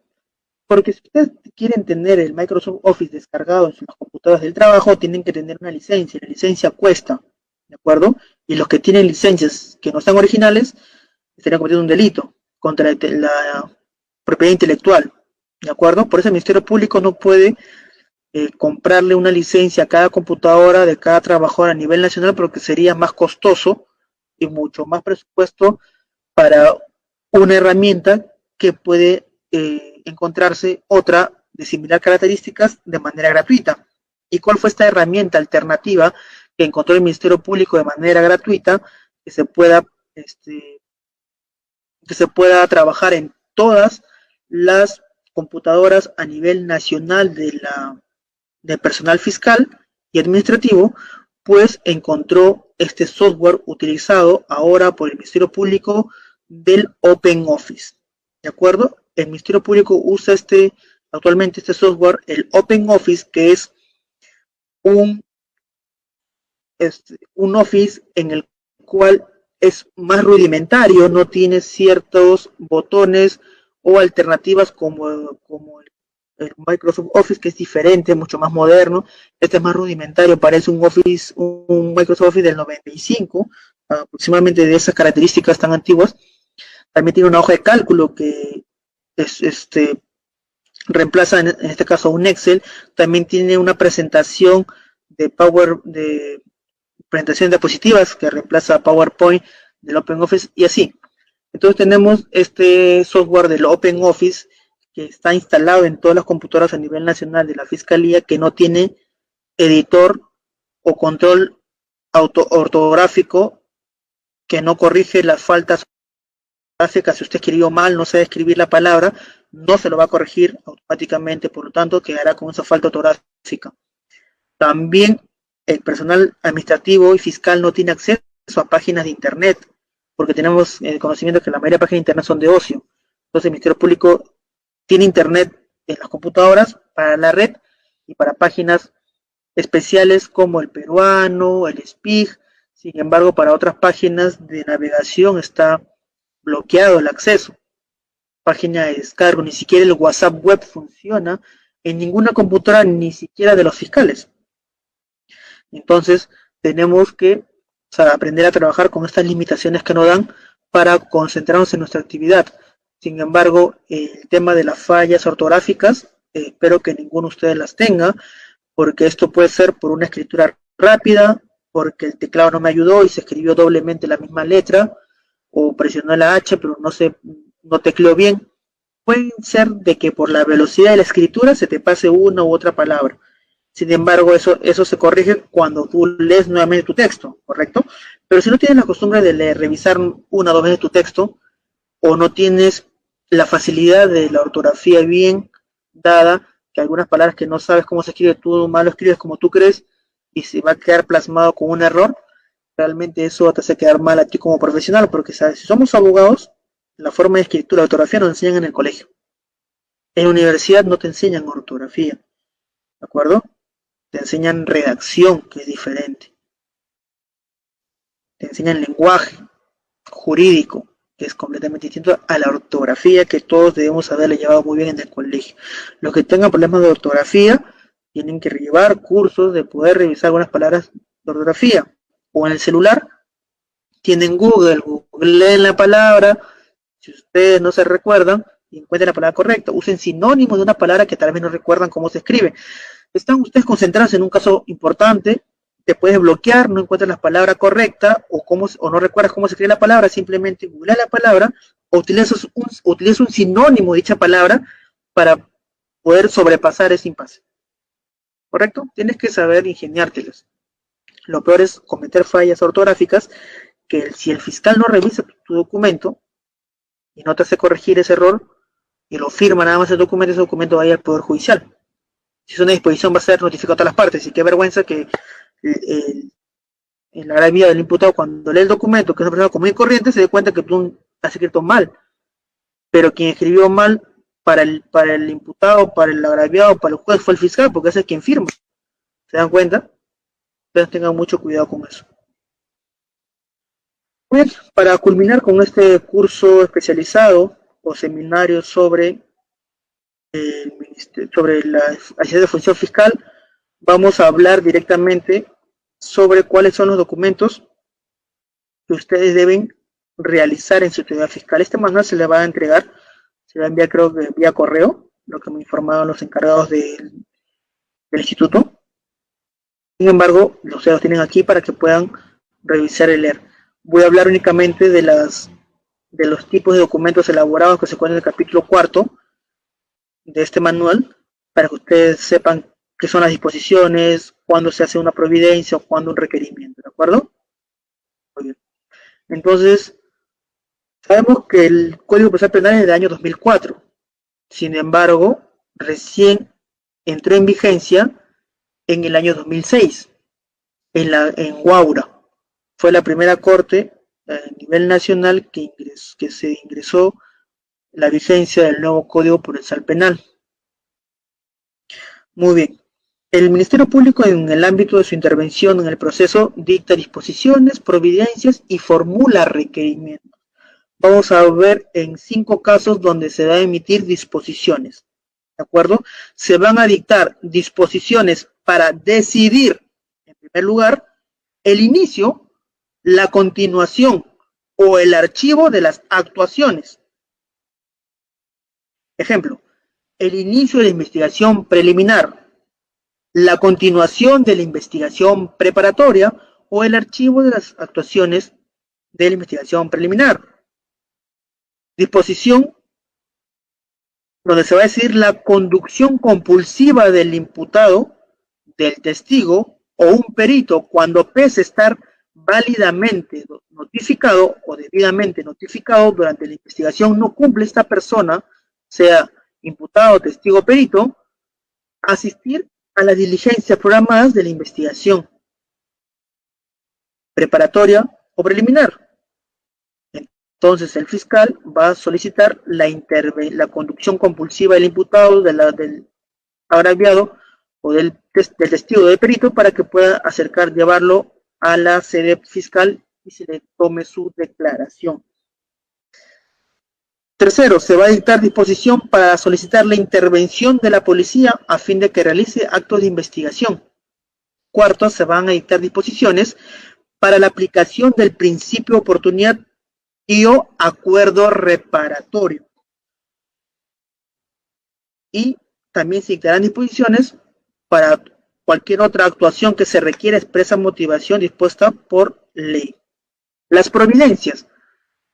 Porque si ustedes quieren tener el Microsoft Office descargado en sus computadoras del trabajo, tienen que tener una licencia. La licencia cuesta, ¿de acuerdo? Y los que tienen licencias que no están originales estarían cometiendo un delito contra la propiedad intelectual, ¿de acuerdo? Por eso el Ministerio Público no puede comprarle una licencia a cada computadora de cada trabajador a nivel nacional porque sería más costoso y mucho más presupuesto para una herramienta que puede encontrarse otra de similar características de manera gratuita. ¿Y cuál fue esta herramienta alternativa que encontró el Ministerio Público de manera gratuita que se pueda trabajar en todas las computadoras a nivel nacional del personal fiscal y administrativo? Pues encontró este software utilizado ahora por el Ministerio Público del Open Office, ¿de acuerdo? El Ministerio Público usa actualmente este software, el Open Office, que es un Office en el cual es más rudimentario, no tiene ciertos botones o alternativas como el Microsoft Office, que es diferente, mucho más moderno. Este es más rudimentario, parece un Microsoft Office del 95, aproximadamente de esas características tan antiguas. También tiene una hoja de cálculo que reemplaza en este caso un Excel. También tiene una presentación de presentación de diapositivas que reemplaza PowerPoint del OpenOffice y así. Entonces tenemos este software del OpenOffice que está instalado en todas las computadoras a nivel nacional de la Fiscalía, que no tiene editor o control ortográfico, que no corrige las faltas ortográficas. Si usted escribió mal, no sabe escribir la palabra, no se lo va a corregir automáticamente, por lo tanto quedará con esa falta ortográfica. También el personal administrativo y fiscal no tiene acceso a páginas de internet, porque tenemos el conocimiento que la mayoría de páginas de internet son de ocio. Entonces el Ministerio Público tiene internet en las computadoras para la red y para páginas especiales como el peruano, el SPIG. Sin embargo, para otras páginas de navegación está bloqueado el acceso. Página de descargo, ni siquiera el WhatsApp web funciona en ninguna computadora, ni siquiera de los fiscales. Entonces tenemos que aprender a trabajar con estas limitaciones que nos dan para concentrarnos en nuestra actividad. Sin embargo, el tema de las fallas ortográficas, espero que ninguno de ustedes las tenga, porque esto puede ser por una escritura rápida, porque el teclado no me ayudó y se escribió doblemente la misma letra, o presionó la H pero no tecleó bien. Puede ser de que por la velocidad de la escritura se te pase una u otra palabra. Sin embargo, eso se corrige cuando tú lees nuevamente tu texto, ¿correcto? Pero si no tienes la costumbre de revisar una o dos veces tu texto, o no tienes la facilidad de la ortografía bien dada, que algunas palabras que no sabes cómo se escribe, tú mal lo escribes como tú crees, y se va a quedar plasmado con un error, realmente eso te hace quedar mal a ti como profesional, porque ¿sabes? Si somos abogados, la forma de escritura, la ortografía nos enseñan en el colegio. En la universidad no te enseñan ortografía, ¿de acuerdo? Te enseñan redacción, que es diferente. Te enseñan lenguaje jurídico, que es completamente distinto a la ortografía que todos debemos haberle llevado muy bien en el colegio. Los que tengan problemas de ortografía tienen que llevar cursos de poder revisar algunas palabras de ortografía. O en el celular tienen Google, googleen la palabra, si ustedes no se recuerdan, y encuentren la palabra correcta, usen sinónimos de una palabra que tal vez no recuerdan cómo se escribe. Están ustedes concentrados en un caso importante, te puedes bloquear, no encuentras la palabra correcta o no recuerdas cómo se escribe la palabra, simplemente googlea la palabra o utilizas un sinónimo de dicha palabra para poder sobrepasar ese impasse. ¿Correcto? Tienes que saber ingeniártelas. Lo peor es cometer fallas ortográficas que si el fiscal no revisa tu documento, y no te hace corregir ese error y lo firma nada más el documento, ese documento va a ir al Poder Judicial. Si es una disposición va a ser notificado a todas las partes, y qué vergüenza que el agravio del imputado cuando lee el documento, que es una persona común y corriente, se dé cuenta que tú has escrito mal, pero quien escribió mal para el imputado, para el agraviado, para el juez fue el fiscal, porque ese es quien firma. ¿Se dan cuenta? Entonces tengan mucho cuidado con eso. Bien, para culminar con este curso especializado o seminario sobre la Agencia de Función Fiscal, vamos a hablar directamente sobre cuáles son los documentos que ustedes deben realizar en su actividad fiscal. Este manual se le va a entregar, se va a enviar creo que vía correo, lo que me informaron los encargados del instituto. Sin embargo, ustedes los tienen aquí para que puedan revisar y leer. Voy a hablar únicamente de los tipos de documentos elaborados que se encuentran en el capítulo 4 de este manual, para que ustedes sepan qué son las disposiciones, cuándo se hace una providencia o cuándo un requerimiento, ¿de acuerdo? Muy bien. Entonces, sabemos que el Código Procesal Penal es del año 2004. Sin embargo, recién entró en vigencia en el año 2006, en Guaura. Fue la primera corte a nivel nacional que se ingresó la vigencia del nuevo Código Procesal Penal. Muy bien. El Ministerio Público, en el ámbito de su intervención en el proceso, dicta disposiciones, providencias y formula requerimientos. Vamos a ver en 5 casos donde se va a emitir disposiciones. ¿De acuerdo? Se van a dictar disposiciones para decidir, en primer lugar, el inicio, la continuación o el archivo de las actuaciones. Ejemplo, el inicio de la investigación preliminar, la continuación de la investigación preparatoria o el archivo de las actuaciones de la investigación preliminar. Disposición donde se va a decir la conducción compulsiva del imputado, del testigo o un perito cuando pese estar válidamente notificado o debidamente notificado durante la investigación no cumple esta persona, sea imputado, testigo o perito, asistir a las diligencias programadas de la investigación preparatoria o preliminar. Entonces el fiscal va a solicitar la conducción compulsiva del imputado, del agraviado o del testigo o del perito para que pueda llevarlo a la sede fiscal y se le tome su declaración. Tercero, se va a dictar disposición para solicitar la intervención de la policía a fin de que realice actos de investigación. Cuarto, se van a dictar disposiciones para la aplicación del principio de oportunidad y o acuerdo reparatorio. Y también se dictarán disposiciones para cualquier otra actuación que se requiera expresa motivación dispuesta por ley. Las providencias.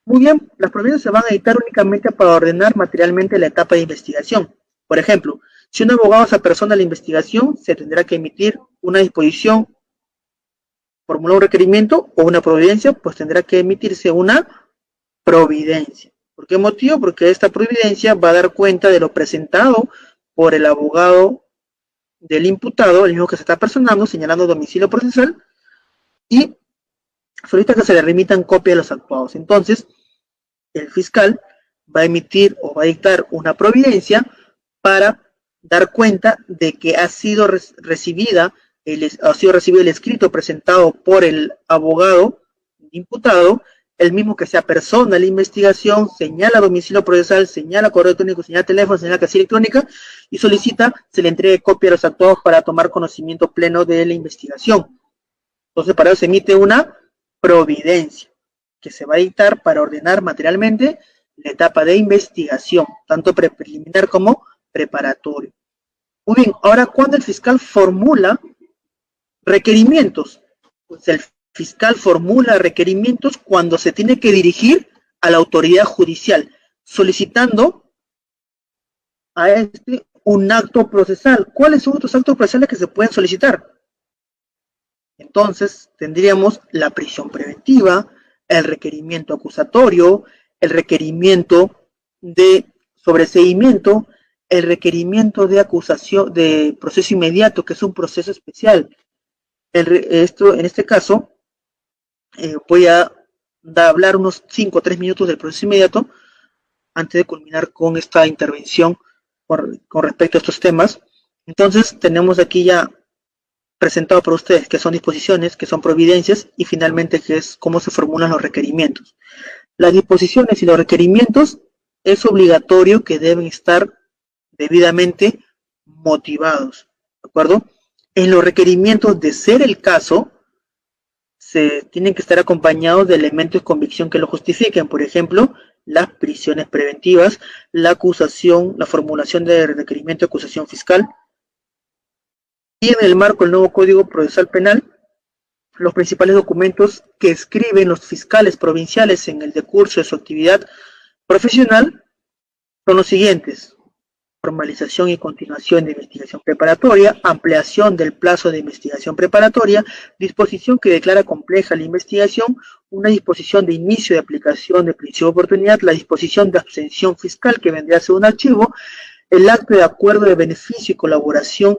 Muy bien, las providencias se van a dictar únicamente para ordenar materialmente la etapa de investigación. Por ejemplo, si un abogado se apersona a la investigación, se tendrá que emitir una disposición, formular un requerimiento o una providencia, pues tendrá que emitirse una providencia. ¿Por qué motivo? Porque esta providencia va a dar cuenta de lo presentado por el abogado del imputado, el mismo que se está personando, señalando domicilio procesal, y solicita que se le remitan copia de los actuados. Entonces, el fiscal va a emitir o va a dictar una providencia para dar cuenta de que ha sido recibido el escrito presentado por el abogado imputado, el mismo que se apersona a la investigación, señala domicilio procesal, señala correo electrónico, señala teléfono, señala casilla electrónica y solicita se le entregue copia a los actuados para tomar conocimiento pleno de la investigación. Entonces, para eso se emite una providencia que se va a dictar para ordenar materialmente la etapa de investigación, tanto preliminar como preparatorio. Muy bien, ahora cuando el fiscal formula requerimientos, pues el fiscal formula requerimientos cuando se tiene que dirigir a la autoridad judicial, solicitando a un acto procesal. ¿Cuáles son otros actos procesales que se pueden solicitar? Entonces, tendríamos la prisión preventiva, el requerimiento acusatorio, el requerimiento de sobreseimiento, el requerimiento de acusación de proceso inmediato, que es un proceso especial. En este caso, voy a hablar unos 5 o 3 minutos del proceso inmediato antes de culminar con esta intervención con respecto a estos temas. Entonces, tenemos aquí ya presentado para ustedes que son disposiciones, que son providencias y finalmente que es cómo se formulan los requerimientos. Las disposiciones y los requerimientos es obligatorio que deben estar debidamente motivados, ¿de acuerdo? En los requerimientos, de ser el caso, se tienen que estar acompañados de elementos de convicción que lo justifiquen, por ejemplo, las prisiones preventivas, la acusación, la formulación de requerimiento de acusación fiscal, y en el marco del nuevo Código Procesal Penal, los principales documentos que escriben los fiscales provinciales en el decurso de su actividad profesional son los siguientes: formalización y continuación de investigación preparatoria, ampliación del plazo de investigación preparatoria, disposición que declara compleja la investigación, una disposición de inicio de aplicación del principio de oportunidad, la disposición de abstención fiscal que vendría a ser un archivo, el acto de acuerdo de beneficio y colaboración,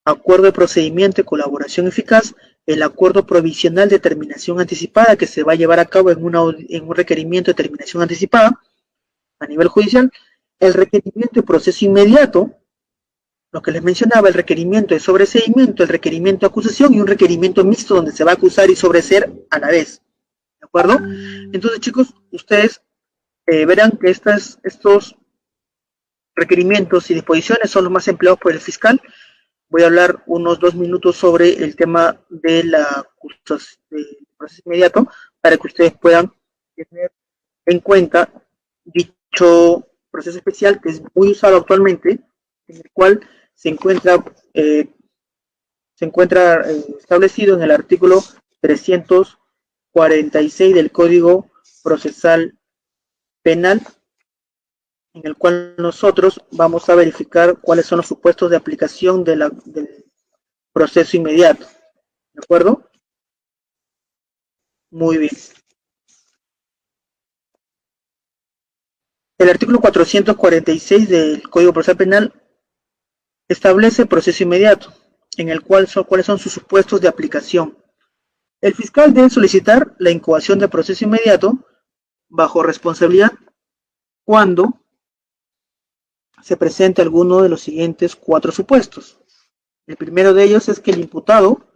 acuerdo de procedimiento y colaboración eficaz, el acuerdo provisional de terminación anticipada que se va a llevar a cabo en un requerimiento de terminación anticipada a nivel judicial, el requerimiento de proceso inmediato, lo que les mencionaba, el requerimiento de sobreseimiento, el requerimiento de acusación y un requerimiento mixto donde se va a acusar y sobreseer a la vez. ¿De acuerdo? Entonces, chicos, ustedes verán que estos requerimientos y disposiciones son los más empleados por el fiscal. Voy a hablar unos 2 minutos sobre el tema de la del proceso inmediato para que ustedes puedan tener en cuenta dicho proceso especial que es muy usado actualmente, en el cual se encuentra establecido en el artículo 346 del Código Procesal Penal, en el cual nosotros vamos a verificar cuáles son los supuestos de aplicación del proceso inmediato. ¿De acuerdo? Muy bien. El artículo 446 del Código Procesal Penal establece proceso inmediato, en el cual cuáles son sus supuestos de aplicación. El fiscal debe solicitar la incoación de proceso inmediato bajo responsabilidad cuando se presente alguno de los siguientes 4 supuestos. El primero de ellos es que el imputado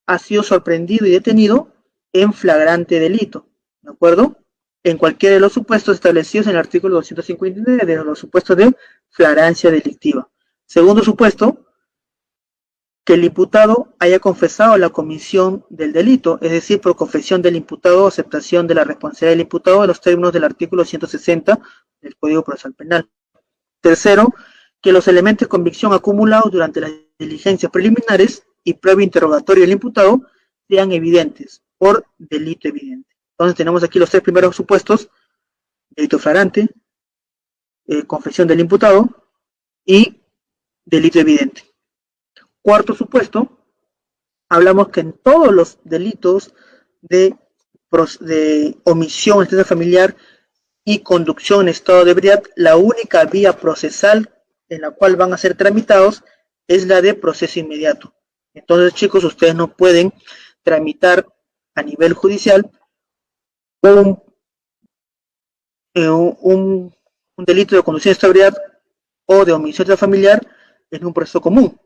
ha sido sorprendido y detenido en flagrante delito, ¿de acuerdo? En cualquiera de los supuestos establecidos en el artículo 259 de los supuestos de flagrancia delictiva. Segundo supuesto, que el imputado haya confesado la comisión del delito, es decir, por confesión del imputado o aceptación de la responsabilidad del imputado en los términos del artículo 160 del Código Procesal Penal. Tercero, que los elementos de convicción acumulados durante las diligencias preliminares y previo interrogatorio del imputado sean evidentes por delito evidente. Entonces tenemos aquí los 3 primeros supuestos: delito flagrante, confesión del imputado y delito evidente. Cuarto supuesto, hablamos que en todos los delitos de omisión en estado familiar y conducción en estado de ebriedad, la única vía procesal en la cual van a ser tramitados es la de proceso inmediato. Entonces, chicos, ustedes no pueden tramitar a nivel judicial un delito de conducción en estado de ebriedad o de omisión familiar en un proceso común,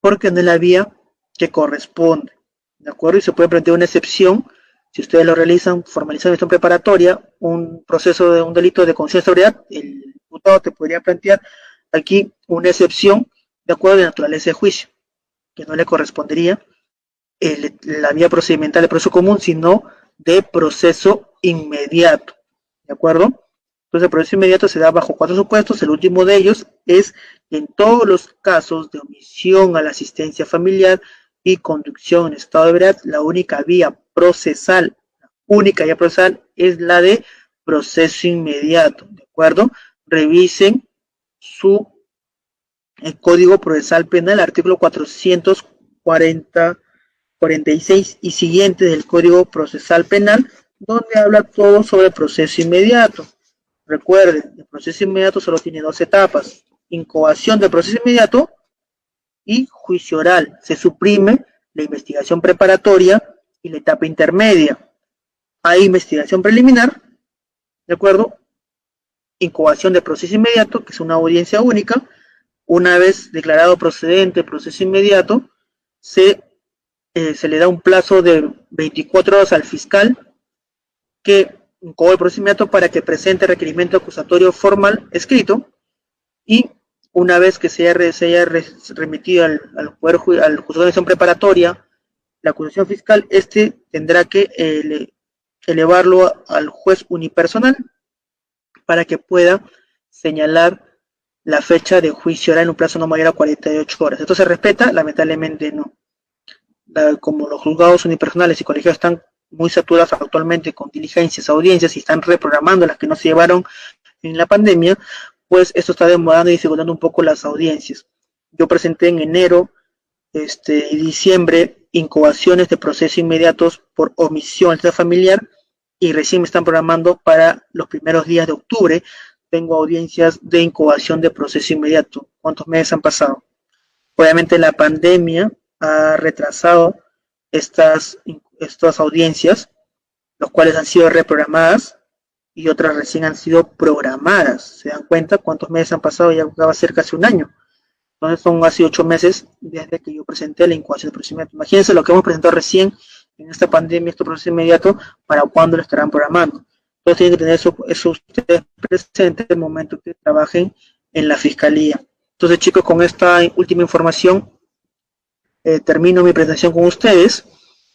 porque no es la vía que corresponde, ¿de acuerdo? Y se puede plantear una excepción si ustedes lo realizan formalizando esto en preparatoria, un proceso de un delito de conducción de ebriedad, el imputado te podría plantear aquí una excepción de acuerdo a la naturaleza de juicio, que no le correspondería la vía procedimental de proceso común, sino de proceso inmediato, ¿de acuerdo? Entonces el proceso inmediato se da bajo 4 supuestos. El último de ellos es en todos los casos de omisión a la asistencia familiar y conducción en estado de ebriedad, la única vía procesal es la de proceso inmediato, ¿de acuerdo? Revisen el Código Procesal Penal, artículo 446 y siguientes del Código Procesal Penal, donde habla todo sobre el proceso inmediato. Recuerden, el proceso inmediato solo tiene dos etapas: incoación del proceso inmediato y juicio oral. Se suprime la investigación preparatoria y la etapa intermedia. Hay investigación preliminar, ¿de acuerdo? Incoación del proceso inmediato, que es una audiencia única. Una vez declarado procedente el proceso inmediato, se le da un plazo de 24 horas al fiscal que incoó el proceso inmediato para que presente requerimiento acusatorio formal escrito, y una vez que se haya remitido al juzgado de acción preparatoria la acusación fiscal, tendrá que elevarlo al juez unipersonal para que pueda señalar la fecha de juicio oral en un plazo no mayor a 48 horas. ¿Esto se respeta? Lamentablemente no. Como los juzgados unipersonales y colegiados están muy saturados actualmente con diligencias, audiencias, y están reprogramando las que no se llevaron en la pandemia, pues esto está demorando y dificultando un poco las audiencias. Yo presenté en enero y diciembre incoaciones de proceso inmediatos por omisión familiar, y recién me están programando para los primeros días de octubre. Tengo audiencias de incoación de proceso inmediato. ¿Cuántos meses han pasado? Obviamente la pandemia ha retrasado estas audiencias, los cuales han sido reprogramadas y otras recién han sido programadas. ¿Se dan cuenta cuántos meses han pasado? Ya va a ser casi un año. Entonces son casi 8 meses desde que yo presenté la incoación de proceso inmediato. Imagínense lo que hemos presentado recién en esta pandemia, este proceso inmediato, para cuándo lo estarán programando. Entonces tienen que tener eso ustedes presentes en el momento que trabajen en la fiscalía. Entonces, chicos, con esta última información termino mi presentación con ustedes.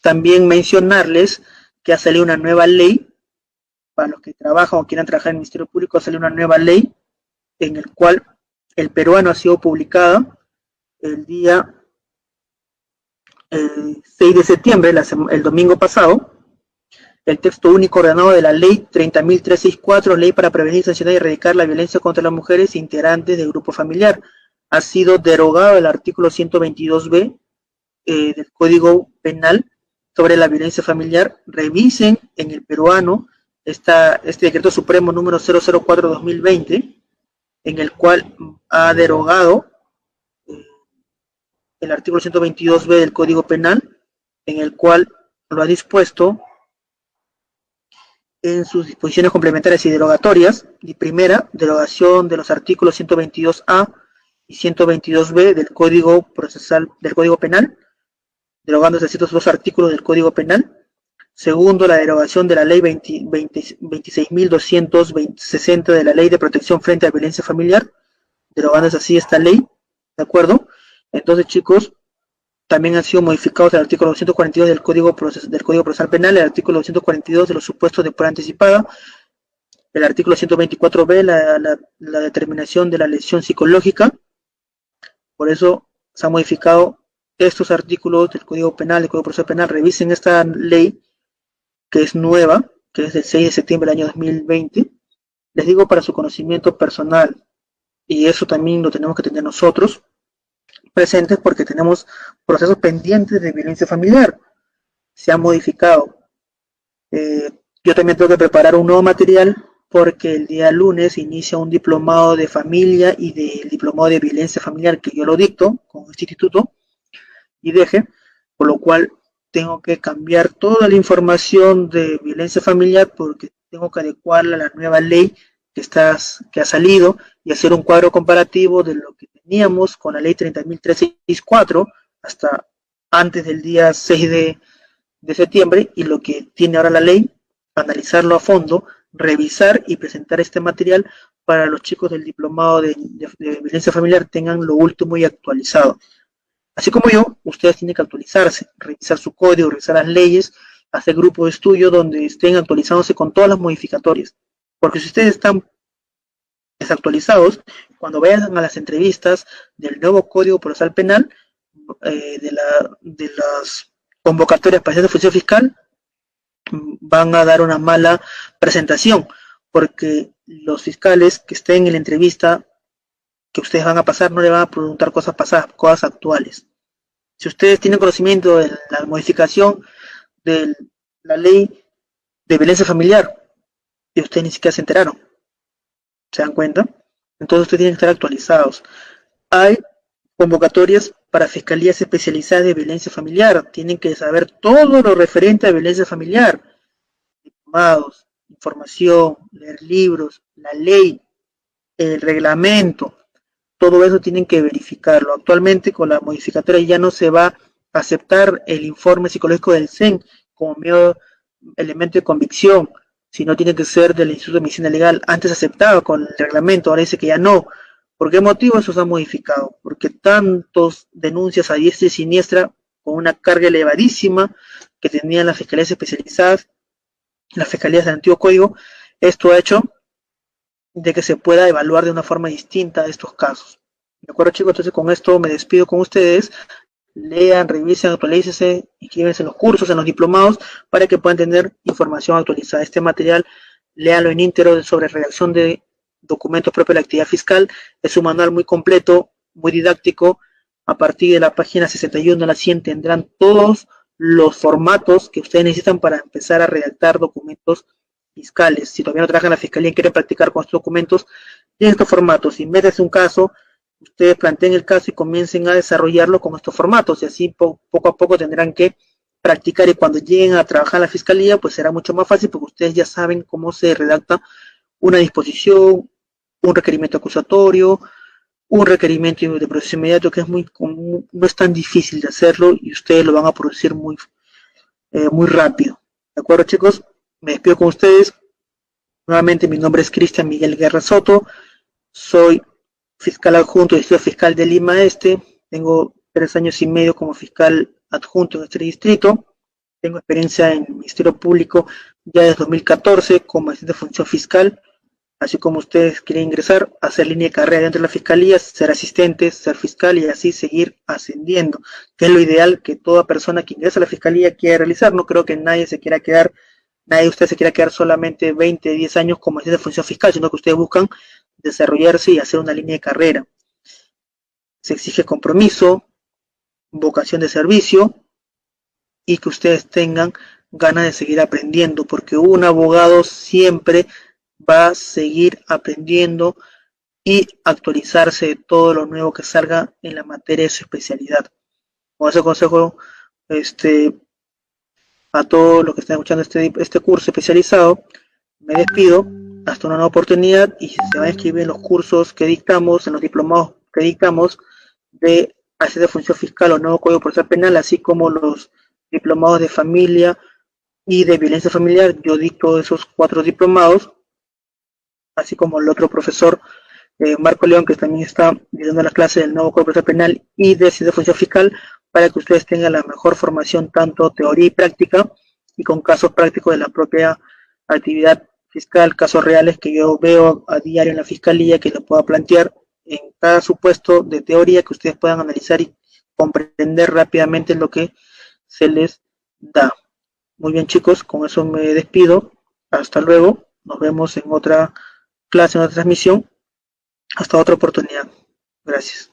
También mencionarles que ha salido una nueva ley para los que trabajan o quieran trabajar en el Ministerio Público. Ha salido una nueva ley en el cual el peruano ha sido publicada el día 6 de septiembre, el domingo pasado. El texto único ordenado de la ley 30.364, ley para prevenir, sancionar y erradicar la violencia contra las mujeres integrantes del grupo familiar. Ha sido derogado el artículo 122b del Código Penal sobre la violencia familiar. Revisen en el peruano este decreto supremo número 004-2020, en el cual ha derogado el artículo 122b del Código Penal, en el cual lo ha dispuesto en sus disposiciones complementarias y derogatorias. Y primera, derogación de los artículos 122a y 122b del Código Penal, derogándose estos dos artículos del Código Penal. Segundo, la derogación de la ley 26.260 de la Ley de Protección frente a la Violencia Familiar, derogándose así esta ley, ¿de acuerdo? Entonces, chicos, también han sido modificados el artículo 242 del Código Procesal Penal, el artículo 242 de los supuestos de prueba anticipada, el artículo 124b, la determinación de la lesión psicológica. Por eso se han modificado estos artículos del Código Penal, del Código Procesal Penal. Revisen esta ley, que es nueva, que es del 6 de septiembre del año 2020. Les digo para su conocimiento personal, y eso también lo tenemos que tener nosotros presentes, porque tenemos procesos pendientes de violencia familiar. Se han modificado. Yo también tengo que preparar un nuevo material, porque el día lunes inicia un diplomado de familia y del diplomado de violencia familiar, que yo lo dicto con este instituto y deje, por lo cual tengo que cambiar toda la información de violencia familiar, porque tengo que adecuarla a la nueva ley que ha salido, y hacer un cuadro comparativo de lo que teníamos con la ley 30.364 hasta antes del día 6 de septiembre y lo que tiene ahora la ley, analizarlo a fondo, revisar y presentar este material para los chicos del diplomado de violencia familiar tengan lo último y actualizado. Así como yo, ustedes tienen que actualizarse, revisar su código, revisar las leyes, hacer grupos de estudio donde estén actualizándose con todas las modificatorias. Porque si ustedes están desactualizados, cuando vayan a las entrevistas del nuevo Código Procesal Penal, de las convocatorias para hacer función fiscal, van a dar una mala presentación, porque los fiscales que estén en la entrevista que ustedes van a pasar no le van a preguntar cosas pasadas, cosas actuales. Si ustedes tienen conocimiento de la modificación de la ley de violencia familiar y ustedes ni siquiera se enteraron. ¿Se dan cuenta? Entonces ustedes tienen que estar actualizados. Hay convocatorias para fiscalías especializadas de violencia familiar. Tienen que saber todo lo referente a violencia familiar. Diplomados, información, leer libros, la ley, el reglamento, todo eso tienen que verificarlo. Actualmente con la modificatoria ya no se va a aceptar el informe psicológico del CEN como medio elemento de convicción, sino tiene que ser del Instituto de Medicina Legal. Antes aceptaba con el reglamento, ahora dice que ya no. ¿Por qué motivo eso se ha modificado? Porque tantos denuncias a diestra y siniestra con una carga elevadísima que tenían las fiscalías especializadas, las fiscalías del antiguo código, esto ha hecho de que se pueda evaluar de una forma distinta estos casos. ¿De acuerdo, chicos? Entonces con esto me despido con ustedes. Lean, revisen, actualícense, inscríbanse en los cursos, en los diplomados, para que puedan tener información actualizada. Este material, léanlo en íntegro sobre redacción de documentos propios de la actividad fiscal. Es un manual muy completo, muy didáctico. A partir de la página 61 a la 100 tendrán todos los formatos que ustedes necesitan para empezar a redactar documentos fiscales. Si todavía no trabajan en la fiscalía y quieren practicar con estos documentos, tienen estos formatos. Si metes un caso, ustedes planteen el caso y comiencen a desarrollarlo con estos formatos y así poco a poco tendrán que practicar y cuando lleguen a trabajar en la fiscalía pues será mucho más fácil porque ustedes ya saben cómo se redacta una disposición, un requerimiento acusatorio, un requerimiento de proceso inmediato que es no es tan difícil de hacerlo y ustedes lo van a producir muy rápido. ¿De acuerdo, chicos? Me despido con ustedes. Nuevamente mi nombre es Cristian Miguel Guerra Soto. Soy fiscal adjunto del Distrito Fiscal de Lima Este. Tengo 3 años y medio como fiscal adjunto en este distrito. Tengo experiencia en el Ministerio Público ya desde 2014 como asistente de función fiscal. Así como ustedes quieren ingresar, hacer línea de carrera dentro de la fiscalía, ser asistente, ser fiscal y así seguir ascendiendo, que es lo ideal que toda persona que ingresa a la fiscalía quiera realizar. No creo que nadie se quiera quedar, nadie de ustedes se quiera quedar solamente 20, 10 años como asistente de función fiscal, sino que ustedes buscan desarrollarse y hacer una línea de carrera. Se exige compromiso, vocación de servicio y que ustedes tengan ganas de seguir aprendiendo, porque un abogado siempre va a seguir aprendiendo y actualizarse de todo lo nuevo que salga en la materia de su especialidad. Con ese consejo, a todos los que están escuchando este curso especializado, me despido hasta una nueva oportunidad y si se van a inscribir en los cursos que dictamos, en los diplomados que dictamos de hacer de función fiscal o nuevo código procesal penal, así como los diplomados de familia y de violencia familiar, yo dicto esos 4 diplomados, así como el otro profesor Marco León, que también está dando las clases del nuevo Código Procesal Penal y de función fiscal, para que ustedes tengan la mejor formación, tanto teoría y práctica, y con casos prácticos de la propia actividad fiscal, casos reales que yo veo a diario en la fiscalía, que lo pueda plantear en cada supuesto de teoría, que ustedes puedan analizar y comprender rápidamente lo que se les da. Muy bien, chicos, con eso me despido. Hasta luego. Nos vemos en otra clase, en otra transmisión. Hasta otra oportunidad. Gracias.